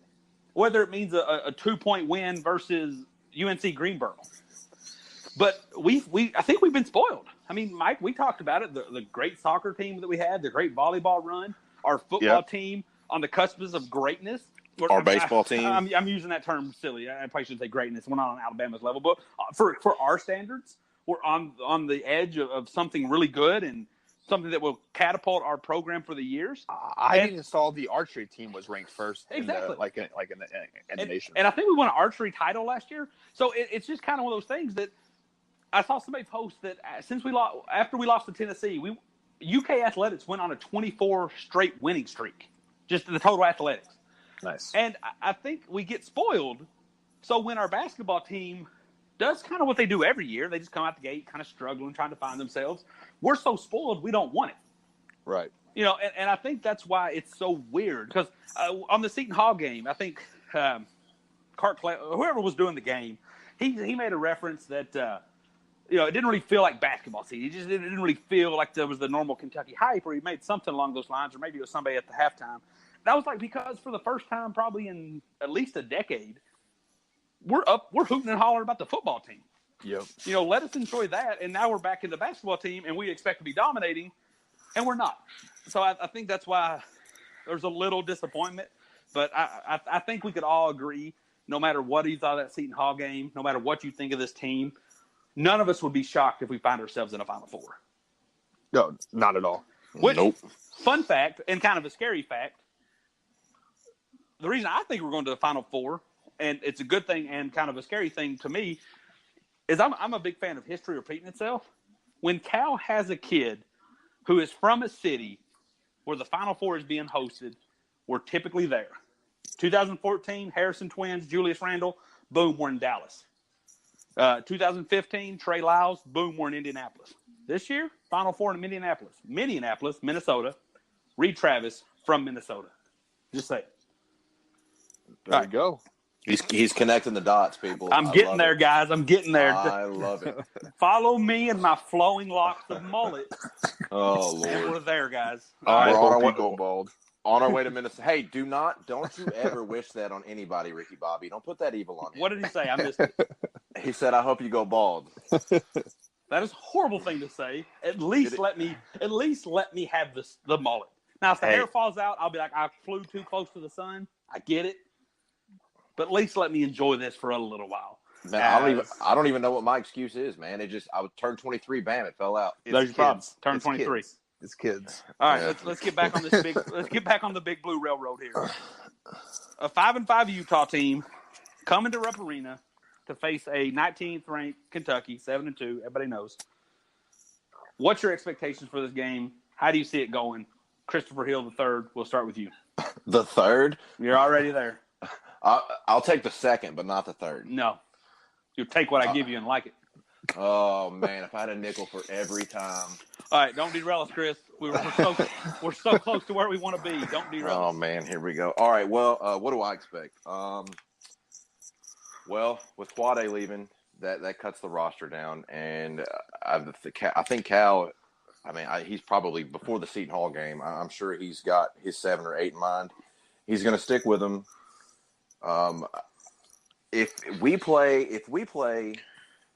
whether it means a 2-point win versus UNC Greensboro. But I think we've been spoiled. I mean, Mike, we talked about it, the great soccer team that we had, the great volleyball run, our football team on the cusp of greatness. Our baseball team. I'm using that term silly. I probably shouldn't say greatness. We're not on Alabama's level. But for our standards, we're on the edge of something really good and something that will catapult our program for the years. I even saw the archery team was ranked first. Exactly. In the nation. And I think we won an archery title last year. So it's just kind of one of those things that I saw somebody post that after we lost to Tennessee, UK Athletics went on a 24 straight winning streak, just the total athletics. Nice. And I think we get spoiled. So when our basketball team does kind of what they do every year, they just come out the gate kind of struggling, trying to find themselves. We're so spoiled, we don't want it. Right. You know, and I think that's why it's so weird. Because on the Seton Hall game, I think whoever was doing the game, he made a reference that, it didn't really feel like basketball season. It didn't really feel like there was the normal Kentucky hype, or he made something along those lines, or maybe it was somebody at the halftime. That was like because for the first time probably in at least a decade, we're hooting and hollering about the football team. Yep. Let us enjoy that. And now we're back in the basketball team, and we expect to be dominating, and we're not. So I think that's why there's a little disappointment. But I think we could all agree, no matter what you thought of that Seton Hall game, no matter what you think of this team, none of us would be shocked if we find ourselves in a Final Four. No, not at all. Nope. Fun fact, and kind of a scary fact, the reason I think we're going to the Final Four, and it's a good thing and kind of a scary thing to me, is I'm a big fan of history repeating itself. When Cal has a kid who is from a city where the Final Four is being hosted, we're typically there. 2014, Harrison Twins, Julius Randle, boom, we're in Dallas. 2015, Trey Lyles, boom, we're in Indianapolis. This year, Final Four in Minneapolis, Minnesota, Reed Travis from Minnesota. Just say it. There you go. He's connecting the dots, people. I'm getting there, guys. I'm getting there. I love it. Follow me and my flowing locks of mullet. Oh, Lord. And we're there, guys. All right, We're on our way go bald. On our way to Minnesota. Hey, don't you ever wish that on anybody, Ricky Bobby. Don't put that evil on him. What did he say? I missed it. He said, I hope you go bald. That is a horrible thing to say. At least let me have the mullet. Now, if the hair falls out, I'll be like, I flew too close to the sun. I get it. But at least let me enjoy this for a little while. Man, I don't even know what my excuse is, man. I would turn 23, bam, it fell out. There's your problem. Turn 23. It's kids. All right, let's get back on this big. Let's get back on the Big Blue Railroad here. A 5-5 Utah team coming to Rupp Arena to face a 19th ranked Kentucky, 7-2. Everybody knows. What's your expectations for this game? How do you see it going? Christopher Hill III, we'll start with you. The third? You're already there. I'll take the second, but not the third. No. You'll take what I give you and like it. Oh, man, if I had a nickel for every time. All right, don't derail us, Chris. We're so close to where we want to be. Don't derail us. Oh, man, here we go. All right, well, what do I expect? Well, with Quade leaving, that cuts the roster down, and I think Cal. I mean, he's probably before the Seton Hall game. I'm sure he's got his 7 or 8 in mind. He's going to stick with them. If we play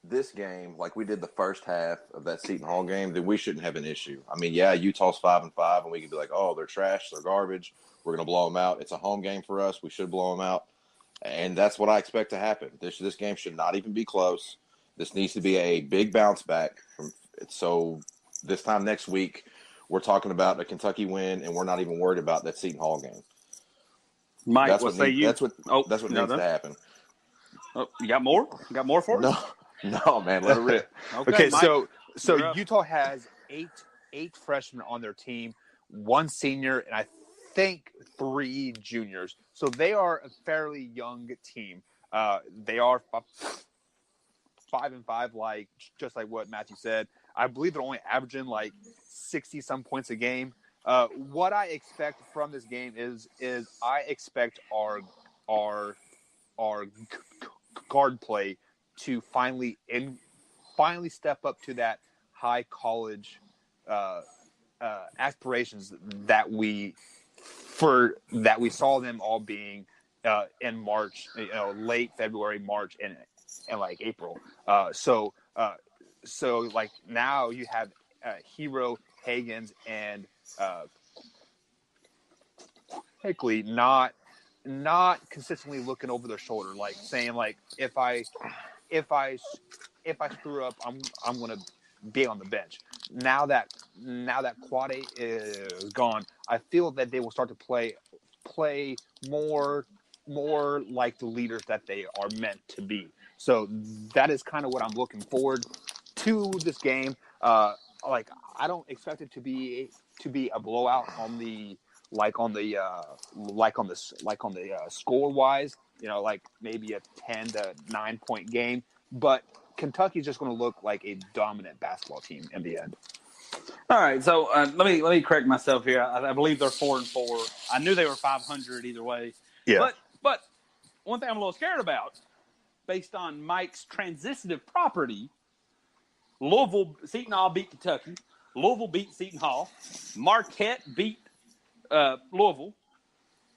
this game like we did the first half of that Seton Hall game, then we shouldn't have an issue. I mean, yeah, Utah's 5-5, and we could be like, oh, they're trash, they're garbage. We're going to blow them out. It's a home game for us. We should blow them out. And that's what I expect to happen. This game should not even be close. This needs to be a big bounce back. So this time next week, we're talking about a Kentucky win, and we're not even worried about that Seton Hall game. Mike, That's what what say you? That's what needs to happen. Oh, you got more? You got more for us? No, man, let it rip. Okay, Mike, so Utah has eight freshmen on their team, 1 senior, and I think 3 juniors. So they are a fairly young team. They are 5-5, just like what Matthew said. I believe they're only averaging 60-some points a game. What I expect from this game is I expect our guard play to finally step up to that high college aspirations that we saw them all being in March, late February, March, and April. So now you have Hero, Higgins, and Hickley not consistently looking over their shoulder, saying if I screw up, I'm gonna be on the bench. Now that Quade is gone, I feel that they will start to play more like the leaders that they are meant to be. So that is kind of what I'm looking forward to this game. I don't expect it to be a blowout on the score wise, maybe a 10-9 point game, but Kentucky's just going to look like a dominant basketball team in the end. All right, so let me correct myself here. I believe they're 4-4. I knew they were 500 either way. Yeah. But one thing I'm a little scared about, based on Mike's transitive property, Seton Hall beat Kentucky. Louisville beat Seton Hall. Marquette beat Louisville.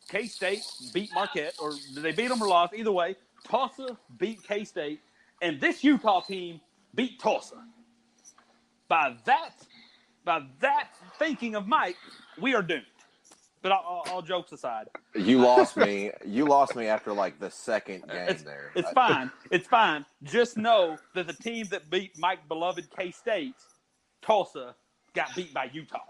K-State beat Marquette, or did they beat them or lost? Either way, Tulsa beat K-State, and this Utah team beat Tulsa. By that thinking of Mike, we are doomed. But all jokes aside, You lost me. You lost me after the second game there. It's fine. It's fine. Just know that the team that beat Mike's beloved K-State, Tulsa, got beat by Utah.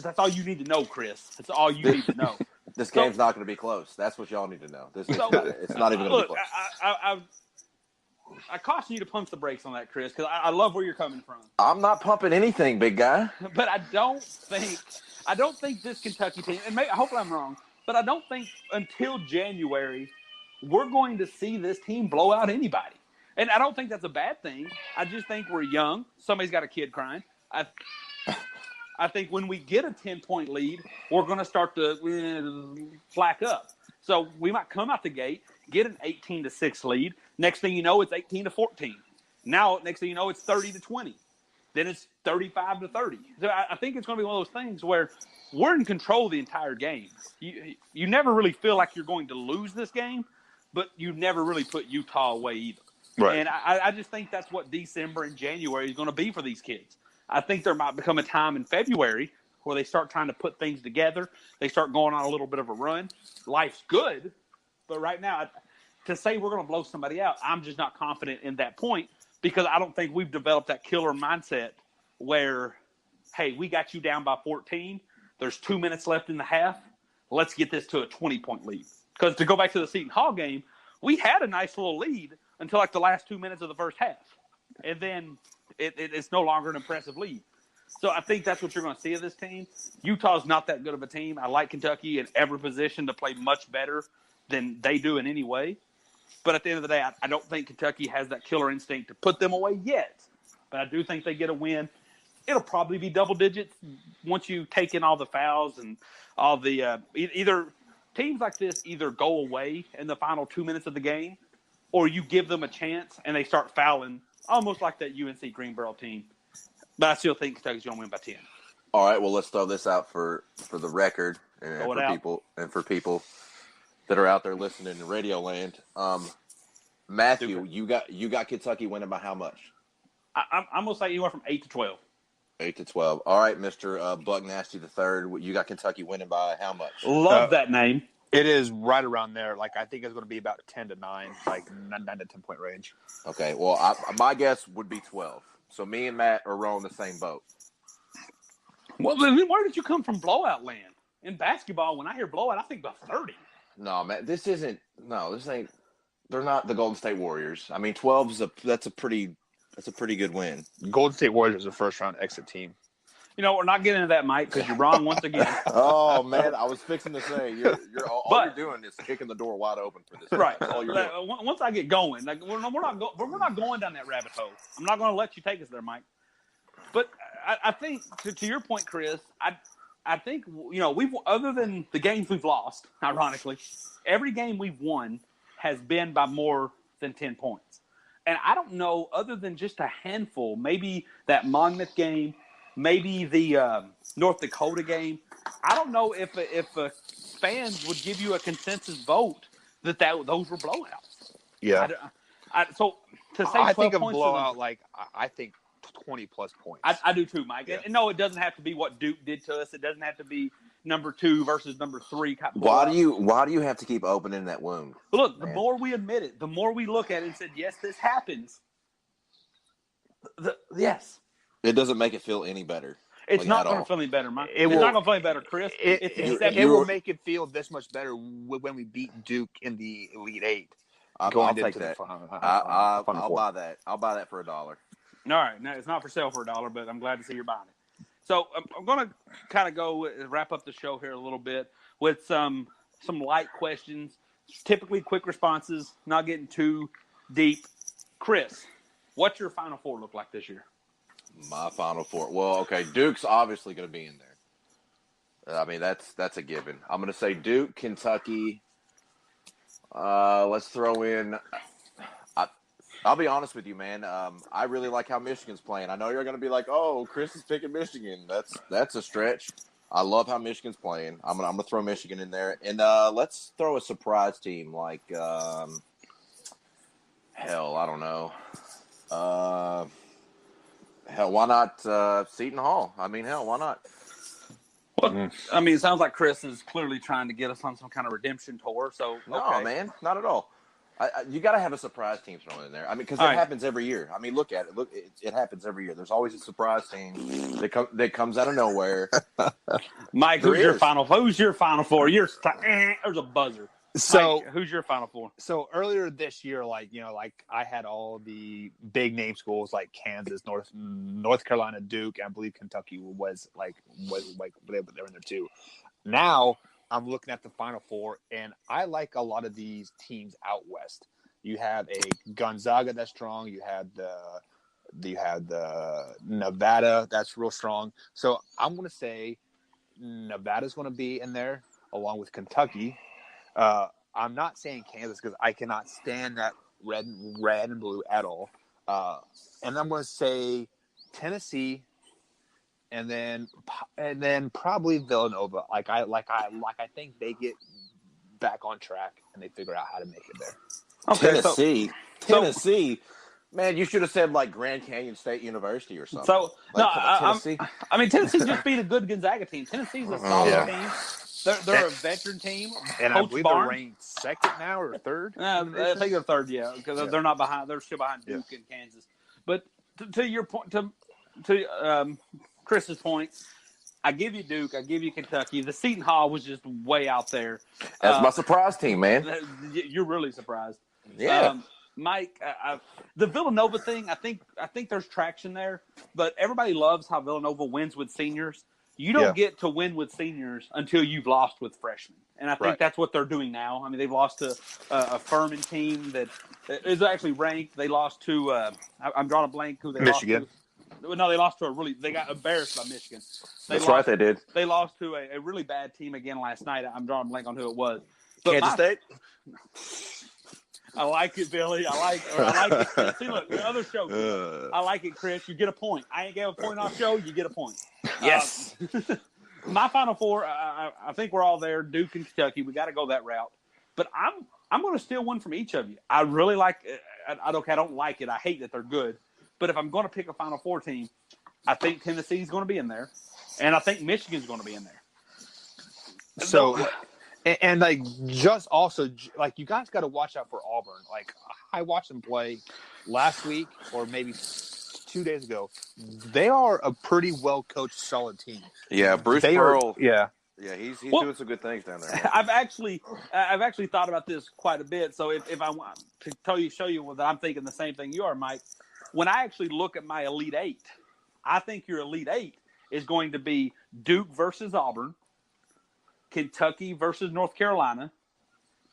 That's all you need to know, Chris. That's all you need to know. This game's not going to be close. That's what y'all need to know. It's not even going to be close. I caution you to pump the brakes on that, Chris, because I love where you're coming from. I'm not pumping anything, big guy. But I don't think this Kentucky team, and hopefully I'm wrong, but I don't think until January we're going to see this team blow out anybody. And I don't think that's a bad thing. I just think we're young. Somebody's got a kid crying. I think when we get a 10-point lead, we're going to start to flack up. So we might come out the gate, get an 18-6 lead. Next thing you know, it's 18-14. Now, next thing you know, it's 30-20. Then it's 35-30. So I think it's going to be one of those things where we're in control the entire game. You never really feel like you're going to lose this game, but you never really put Utah away either. Right. And I just think that's what December and January is going to be for these kids. I think there might become a time in February where they start trying to put things together. They start going on a little bit of a run. Life's good, but right now, to say we're going to blow somebody out, I'm just not confident in that point because I don't think we've developed that killer mindset where, hey, we got you down by 14. There's 2 minutes left in the half. Let's get this to a 20-point lead. Because to go back to the Seton Hall game, we had a nice little lead until like the last 2 minutes of the first half. And then it's no longer an impressive lead. So I think that's what you're going to see of this team. Utah's not that good of a team. I like Kentucky in every position to play much better than they do in any way. But at the end of the day, I don't think Kentucky has that killer instinct to put them away yet. But I do think they get a win. It'll probably be double digits once you take in all the fouls and all the either teams like this either go away in the final 2 minutes of the game or you give them a chance and they start fouling almost like that UNC Greenboro team. But I still think Kentucky's going to win by 10. All right, well, let's throw this out for the record and for people that are out there listening in Radio Land. Matthew, you got Kentucky winning by how much? I'm going to say anywhere from 8 to 12. 8 to 12. All right, Mr. Buck Nasty III, you got Kentucky winning by how much? Love that name. It is right around there. Like, I think it's going to be about 10 to 9, like 9 to 10 point range. Okay, well, my guess would be 12. So me and Matt are rowing the same boat. Well, then where did you come from blowout land? In basketball, when I hear blowout, I think about 30. No, man, this ain't. They're not the Golden State Warriors. I mean, 12's that's a pretty good win. Golden State Warriors is a first-round exit team. You know, we're not getting into that, Mike, because you're wrong once again. Oh man, I was fixing to say all you're doing is kicking the door wide open for this. Right. All you're doing. Once I get going, like we're not going down that rabbit hole. I'm not going to let you take us there, Mike. But I think to your point, Chris, I think we've other than the games we've lost, ironically, every game we've won has been by more than 10 points. And I don't know, other than just a handful, maybe that Monmouth game. Maybe the North Dakota game. I don't know if fans would give you a consensus vote that those were blowouts. Yeah. So to say 12 I think a points blowout, I think 20-plus points. I do too, Mike. Yeah. And no, it doesn't have to be what Duke did to us. It doesn't have to be number 2 versus number 3. Why do you have to keep opening that wound? Look, the more we admit it, the more we look at it and said, yes, this happens. Yes. It doesn't make it feel any better. It's not going to feel any better, Mike. It's not going to feel any better, Chris. It will make it feel this much better when we beat Duke in the Elite Eight. I'll take that. I'll buy that. I'll buy that for $1. All right. No, it's not for sale for $1, but I'm glad to see you're buying it. So I'm going to kind of wrap up the show here a little bit with some light questions, typically quick responses, not getting too deep. Chris, what's your Final Four look like this year? My Final Four. Well, okay, Duke's obviously going to be in there. I mean, that's a given. I'm going to say Duke, Kentucky. Let's throw in. I'll be honest with you, man. I really like how Michigan's playing. I know you're going to be like, "Oh, Chris is picking Michigan." That's a stretch. I love how Michigan's playing. I'm gonna throw Michigan in there, and let's throw a surprise team like hell, I don't know. Hell, why not Seton Hall? I mean, hell, why not? Well, I mean, it sounds like Chris is clearly trying to get us on some kind of redemption tour. So, okay. No, man, not at all. You got to have a surprise team thrown in there. I mean, because it happens every year. I mean, look at it. Look, it happens every year. There's always a surprise team that comes out of nowhere. Mike, who's your Final Four? There's a buzzer. So, Mike, who's your Final Four? So earlier this year, like I had all the big name schools like Kansas, North Carolina, Duke, and I believe Kentucky was they were in there too. Now I'm looking at the Final Four, and I like a lot of these teams out west. You have a Gonzaga that's strong. You have the Nevada that's real strong. So I'm going to say Nevada's going to be in there along with Kentucky. I'm not saying Kansas because I cannot stand that red and blue at all. And I'm going to say Tennessee, and then probably Villanova. I think they get back on track and they figure out how to make it there. Okay, Tennessee. Man, you should have said like Grand Canyon State University or something. So Tennessee just beat a good Gonzaga team. Tennessee's a solid team. They're a veteran team. And Coach I believe Barnes, they're ranked second now or third. I think they're third, because they're not behind. They're still behind Duke and Kansas. But to your point, to Chris's point, I give you Duke. I give you Kentucky. The Seton Hall was just way out there. That's my surprise team, man. You're really surprised. Yeah. Mike, the Villanova thing, I think there's traction there, but everybody loves how Villanova wins with seniors. You don't get to win with seniors until you've lost with freshmen. And I think that's what they're doing now. I mean, they've lost to a Furman team that is actually ranked. They lost to I'm drawing a blank who they Michigan. lost to. No, they lost to they got embarrassed by Michigan. They did. They lost to a really bad team again last night. I'm drawing a blank on who it was. But Kansas State? I like it, Billy. I like it. See, look, the other show. I like it, Chris. You get a point. I ain't gave a point off show. You get a point. Yes. My Final Four, I think we're all there. Duke and Kentucky. We got to go that route. But I'm going to steal one from each of you. I really like it. I don't like it. I hate that they're good. But if I'm going to pick a Final Four team, I think Tennessee's going to be in there. And I think Michigan's going to be in there. So, and like, just also, like, you guys got to watch out for Auburn. Like, I watched them play last week or maybe 2 days ago. They are a pretty well-coached, solid team. Yeah, Bruce Pearl. Yeah, he's doing some good things down there. I've actually thought about this quite a bit. So if I want to show you that I'm thinking the same thing you are, Mike, when I actually look at my Elite Eight, I think your Elite Eight is going to be Duke versus Auburn, Kentucky versus North Carolina,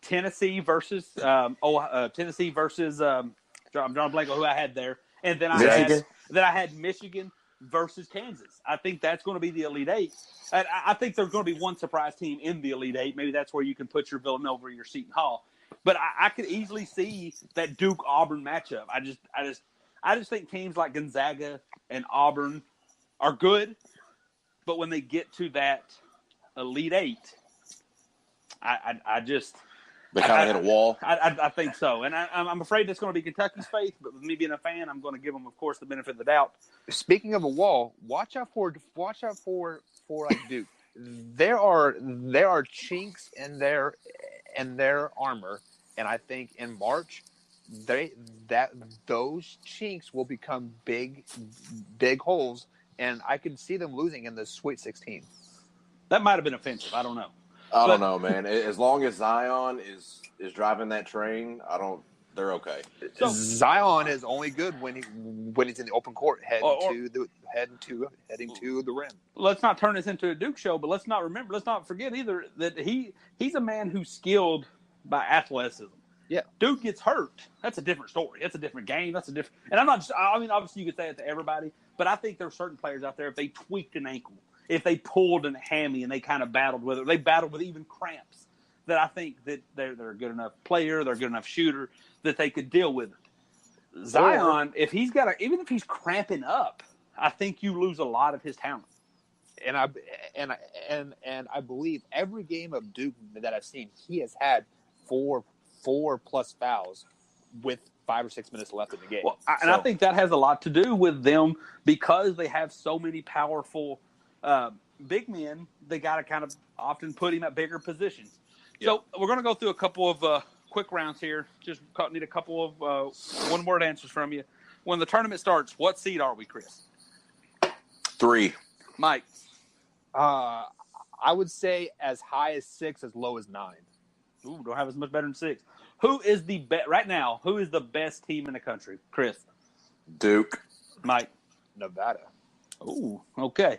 Tennessee versus I'm drawing a blank on who I had there, and then I had Michigan versus Kansas. I think that's going to be the Elite Eight. I think there's going to be one surprise team in the Elite Eight. Maybe that's where you can put your Villanova or your Seton Hall. But I could easily see that Duke-Auburn matchup. I just think teams like Gonzaga and Auburn are good, but when they get to that Elite Eight, They kind of hit a wall. I think so, and I'm afraid that's going to be Kentucky's fate. But with me being a fan, I'm going to give them, of course, the benefit of the doubt. Speaking of a wall, watch out for like Duke. There are chinks in their armor, and I think in March those chinks will become big holes, and I can see them losing in the Sweet 16. That might have been offensive. I don't know. I don't know, man. As long as Zion is driving that train, they're okay. So, Zion is only good when he's in the open court heading to the rim. Let's not turn this into a Duke show, but let's not forget either that he's a man who's skilled by athleticism. Yeah. Duke gets hurt. That's a different story. That's a different game. And I'm not obviously you could say it to everybody, but I think there's certain players out there, if they tweaked an ankle, if they pulled a hammy and they kind of battled with it, they battled with even cramps, that I think that they're a good enough player, they're a good enough shooter that they could deal with it. Zion, even if he's cramping up, I think you lose a lot of his talent. And I believe every game of Duke that I've seen, he has had four plus fouls with 5 or 6 minutes left in the game. Well, I think that has a lot to do with them because they have so many powerful big men. They got to kind of often put him at bigger positions. Yep. So we're going to go through a couple of quick rounds here. Just need a couple of one-word answers from you. When the tournament starts, what seed are we, Chris? 3. Mike? I would say as high as 6, as low as 9. Ooh, don't have as much better than 6. Who is the right now? Who is the best team in the country, Chris? Duke. Mike? Nevada. Ooh, okay.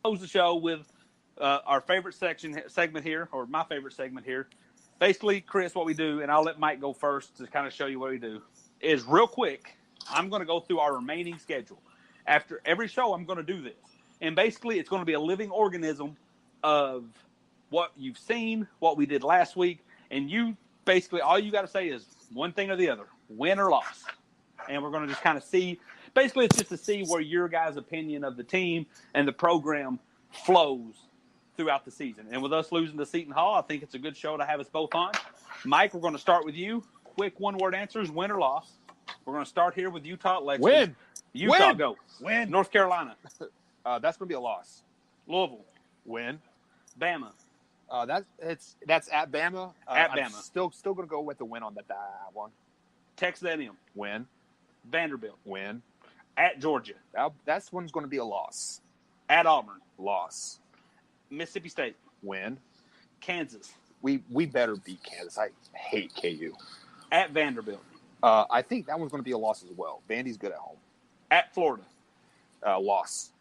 Close the show with our favorite segment here, or my favorite segment here. Basically, Chris, what we do, and I'll let Mike go first to kind of show you what we do, is real quick, I'm going to go through our remaining schedule. After every show, I'm going to do this. And basically, it's going to be a living organism of what you've seen, what we did last week, and you basically, all you got to say is one thing or the other, win or loss. And we're going to just kind of see, basically it's just to see where your guys' opinion of the team and the program flows throughout the season. And with us losing to Seton Hall, I think it's a good show to have us both on. Mike, we're going to start with you. Quick one-word answers, win or loss. We're going to start here with Utah at Lexington. Win. Utah, win. Go. Win. North Carolina. That's going to be a loss. Louisville. Win. Bama. That's at Bama. At I'm Bama. still going to go with the win on that one. Texas A&M. Win. Vanderbilt. Win. At Georgia. That's one's going to be a loss. At Auburn. Loss. Mississippi State. Win. Kansas. We better beat Kansas. I hate KU. At Vanderbilt. I think that one's going to be a loss as well. Vandy's good at home. At Florida. Loss.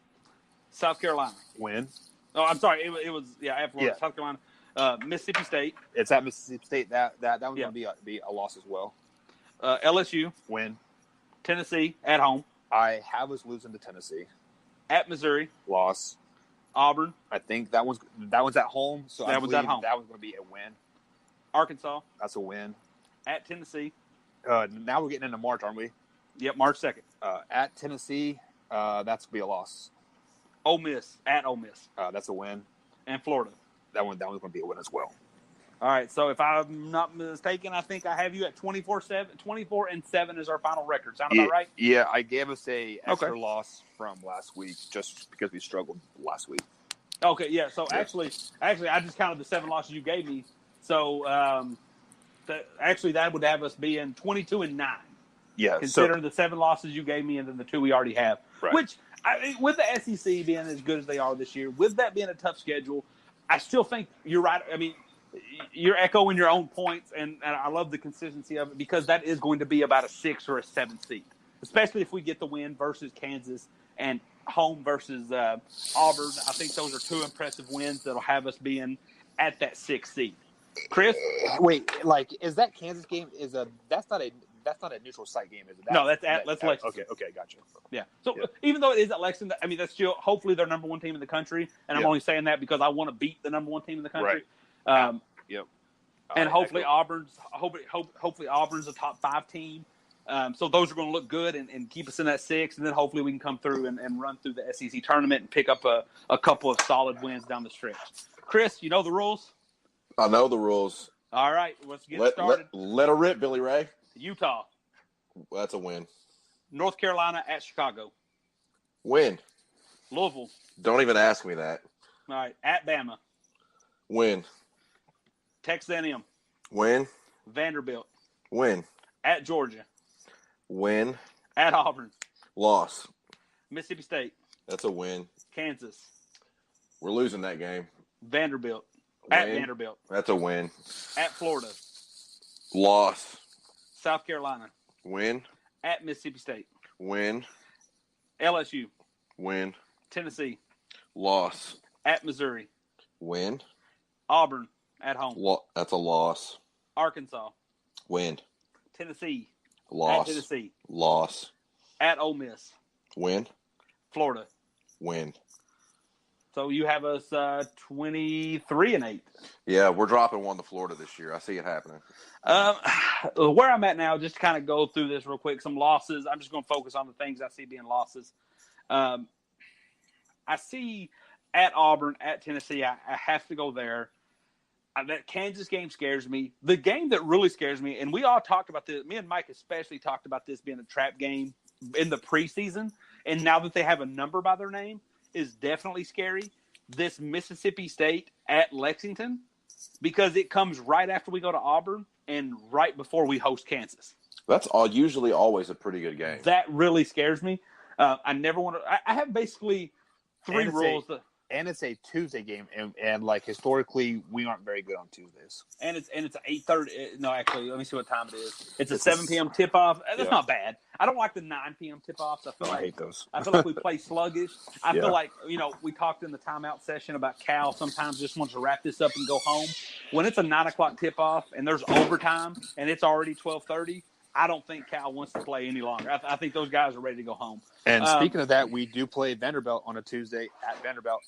South Carolina. Win. Oh, I'm sorry. It was at Florida. Yeah. South Carolina. Mississippi State. It's at Mississippi State. That one's going to be a loss as well. LSU. Win. Tennessee. At home. I have us losing to Tennessee. At Missouri. Loss. Auburn. I think that one's at home. So that one's at home. That one's going to be a win. Arkansas. That's a win. At Tennessee. Now we're getting into March, aren't we? Yep, March 2nd. At Tennessee, that's going to be a loss. Ole Miss. At Ole Miss. That's a win. And Florida. That one's going to be a win as well. All right, so if I'm not mistaken, I think I have you at 24-7. 24-7 is our final record. Sound about right? Yeah, I gave us a extra loss from last week just because we struggled last week. Okay, yeah. So actually, I just counted the 7 losses you gave me. So that would have us being 22-9. Yeah, considering the 7 losses you gave me and then the 2 we already have. Right. Which, with the SEC being as good as they are this year, with that being a tough schedule, I still think you're right. I mean, you're echoing your own points, and I love the consistency of it because that is going to be about a 6 or a 7 seed, especially if we get the win versus Kansas and home versus Auburn. I think those are 2 impressive wins that'll have us being at that 6 seed. Chris? Wait, is that Kansas game that's not a neutral site game, is it? No, that's Lexington. Okay, gotcha. Yeah. So even though it is at Lexington, I mean, that's still hopefully their number 1 team in the country, and I'm only saying that because I want to beat the number 1 team in the country. Right. And hopefully Auburn's a top 5 team. So those are going to look good and keep us in that 6, and then hopefully we can come through and run through the SEC tournament and pick up a couple of solid wins down the stretch. Chris, you know the rules? I know the rules. All right, let's get started. Let her rip, Billy Ray. Utah. Well, that's a win. North Carolina at Chicago. Win. Louisville. Don't even ask me that. All right, at Bama. Win. Texas A&M. Win. Vanderbilt. Win. At Georgia. Win. At Auburn. Loss. Mississippi State. That's a win. Kansas. We're losing that game. Vanderbilt. Win. At Vanderbilt. That's a win. At Florida. Loss. South Carolina. Win. At Mississippi State. Win. LSU. Win. Tennessee. Loss. At Missouri. Win. Auburn. At home. That's a loss. Arkansas. Win. Tennessee. Loss. At Tennessee. Loss. At Ole Miss. Win. Florida. Win. So you have us 23-8. Yeah, we're dropping 1 to Florida this year. I see it happening. Where I'm at now, just to kind of go through this real quick, some losses. I'm just going to focus on the things I see being losses. I see at Auburn, at Tennessee, I have to go there. That Kansas game scares me. The game that really scares me, and we all talked about this, me and Mike especially talked about this being a trap game in the preseason, and now that they have a number by their name, is definitely scary. This Mississippi State at Lexington, because it comes right after we go to Auburn and right before we host Kansas. That's usually always a pretty good game. That really scares me. I never want to. I have basically 3 rules. And it's a Tuesday game, and historically, we aren't very good on Tuesdays. And it's 8:30. No, actually, let me see what time it is. It's a 7 p.m. tip-off. That's not bad. I don't like the 9 p.m. tip-offs. I hate those. I feel like we play sluggish. I feel like, we talked in the timeout session about Cal sometimes just wants to wrap this up and go home. When it's a 9 o'clock tip-off and there's overtime and it's already 12:30, I don't think Cal wants to play any longer. I think those guys are ready to go home. And speaking of that, we do play Vanderbilt on a Tuesday at Vanderbilt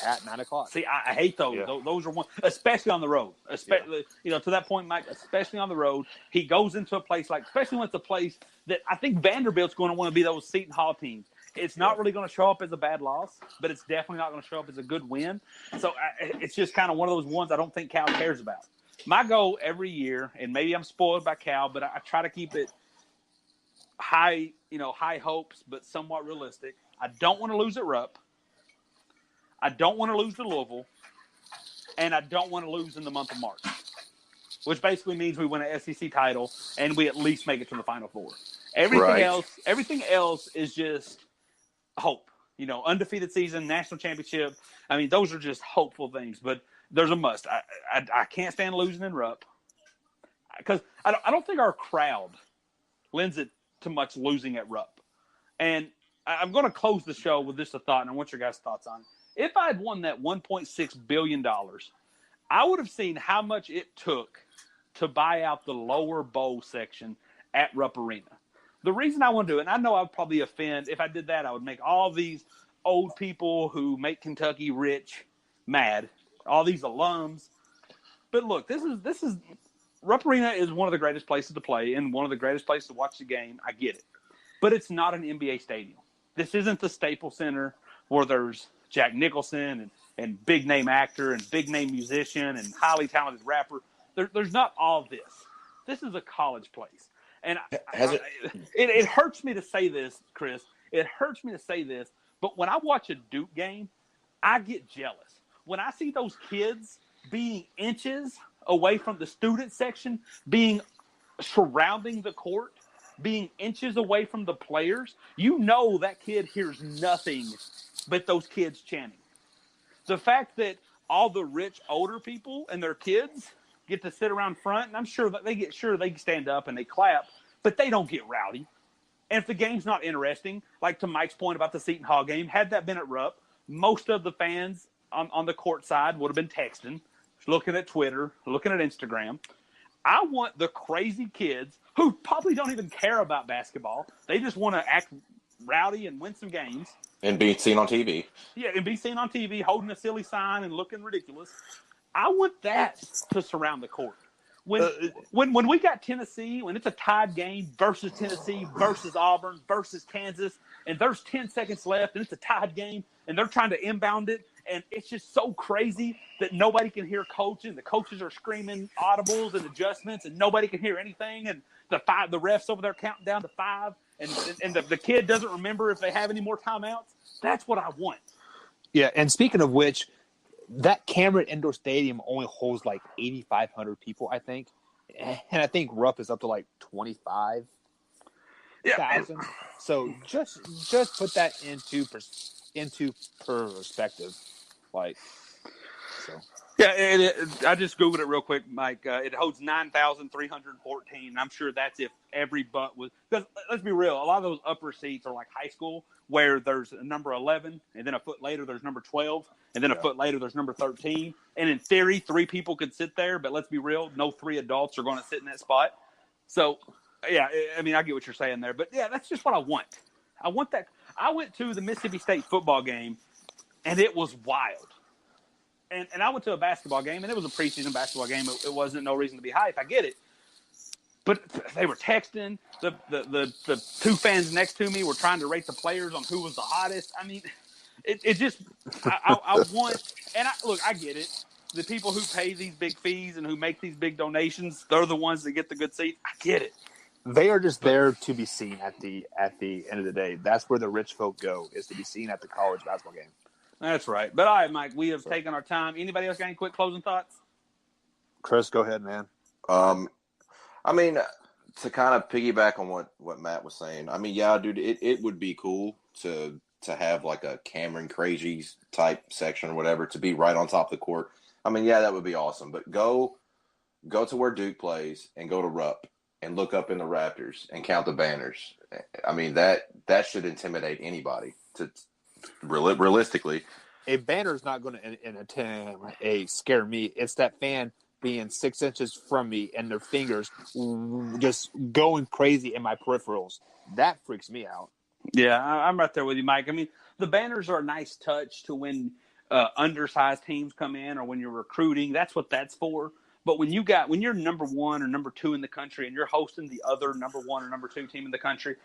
at 9 o'clock. See, I hate those. Yeah. Those are one, especially on the road. Especially, to that point, Mike, especially on the road. He goes into a place especially when it's a place that I think Vanderbilt's going to want to be those Seton Hall teams. It's not really going to show up as a bad loss, but it's definitely not going to show up as a good win. So it's just kind of one of those ones I don't think Cal cares about. My goal every year, and maybe I'm spoiled by Cal, but I try to keep it high hopes, but somewhat realistic. I don't want to lose at Rupp. I don't want to lose to Louisville. and I don't want to lose in the month of March, which basically means we win an SEC title and we at least make it to the Final Four. Everything else is just hope. Undefeated season, national championship. I mean, those are just hopeful things, but there's a must. I can't stand losing in Rupp because I don't think our crowd lends it to much losing at Rupp. And I'm going to close the show with just a thought, and I want your guys' thoughts on it. If I had won that $1.6 billion, I would have seen how much it took to buy out the lower bowl section at Rupp Arena. The reason I want to do it, and I know I would probably offend, if I did that, I would make all these old people who make Kentucky rich mad, all these alums. But look, this is Rupp Arena is one of the greatest places to play and one of the greatest places to watch the game. I get it. But it's not an NBA stadium. This isn't the Staples Center where there's Jack Nicholson and big-name actor and big-name musician and highly talented rapper. There's not all this. This is a college place. And it hurts me to say this, Chris. It hurts me to say this, but when I watch a Duke game, I get jealous. When I see those kids being inches away from the student section, being surrounding the court, being inches away from the players, that kid hears nothing but those kids chanting. The fact that all the rich older people and their kids get to sit around front, and I'm sure that they can stand up and they clap, but they don't get rowdy. And if the game's not interesting, like to Mike's point about the Seton Hall game, had that been at Rupp, most of the fans on the court side would have been texting, looking at Twitter, looking at Instagram. I want the crazy kids who probably don't even care about basketball. They just want to act rowdy and win some games. And be seen on TV. Yeah, and be seen on TV holding a silly sign and looking ridiculous. I want that to surround the court. When we got Tennessee, when it's a tied game versus Tennessee versus Auburn versus Kansas, and there's 10 seconds left and it's a tied game and they're trying to inbound it, and it's just so crazy that nobody can hear coaching. The coaches are screaming audibles and adjustments, and nobody can hear anything. And the refs over there counting down to 5, and the kid doesn't remember if they have any more timeouts. That's what I want. Yeah, and speaking of which, that Cameron Indoor Stadium only holds like 8,500 people, I think, and I think Rupp is up to like 25,000. Yeah. So just put that into perspective, like so. Yeah, I just Googled it real quick, Mike. It holds 9,314. And I'm sure that's if every butt was. Because let's be real, a lot of those upper seats are like high school, where there's a number 11, and then a foot later there's number 12, and then a foot later there's number 13. And in theory, 3 people could sit there, but let's be real, no 3 adults are going to sit in that spot. So, yeah, I mean, I get what you're saying there, but yeah, that's just what I want. I want that. I went to the Mississippi State football game, and it was wild. And I went to a basketball game, and it was a preseason basketball game. It wasn't no reason to be hype. I get it. But they were texting. The 2 fans next to me were trying to rate the players on who was the hottest. I mean, it just I want – and I get it. The people who pay these big fees and who make these big donations, they're the ones that get the good seats. I get it. They are just there to be seen at the end of the day. That's where the rich folk go, is to be seen at the college basketball game. That's right. But all right, Mike, we have taken our time. Anybody else got any quick closing thoughts? Chris, go ahead, man. I mean, to kind of piggyback on what Matt was saying, I mean, yeah, dude, it would be cool to have like a Cameron Crazies type section or whatever to be right on top of the court. I mean, yeah, that would be awesome. But go to where Duke plays and go to Rupp and look up in the rafters and count the banners. I mean, that should intimidate anybody to realistically. A banner is not going to scare me. It's that fan being 6 inches from me and their fingers just going crazy in my peripherals. That freaks me out. Yeah, I'm right there with you, Mike. I mean, the banners are a nice touch to when undersized teams come in or when you're recruiting. That's what that's for. But when you're number 1 or number 2 in the country and you're hosting the other number 1 or number 2 team in the country,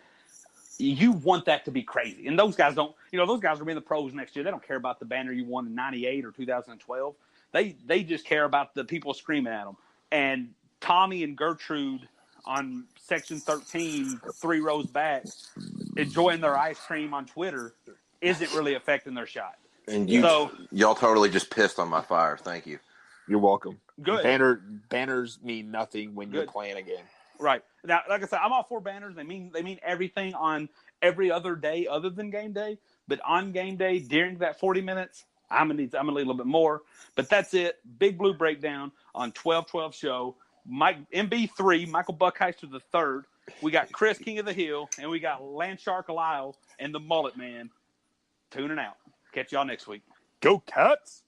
you want that to be crazy. And those guys don't, those guys will be in the pros next year. They don't care about the banner you won in 98 or 2012. They just care about the people screaming at them. And Tommy and Gertrude on section 13, 3 rows back, enjoying their ice cream on Twitter isn't really affecting their shot. And y'all totally just pissed on my fire. Thank you. You're welcome. Good. Banners mean nothing when you're playing a game. Right. Now, like I said, I'm all for banners. They mean everything on every other day other than game day. But on game day, during that 40 minutes, I'm gonna need a little bit more. But that's it. Big Blue Breakdown on 12-12 show. MB3, Michael Buckheister the third. We got Chris King of the Hill, and we got Landshark Lyle and the Mullet Man tuning out. Catch y'all next week. Go Cats!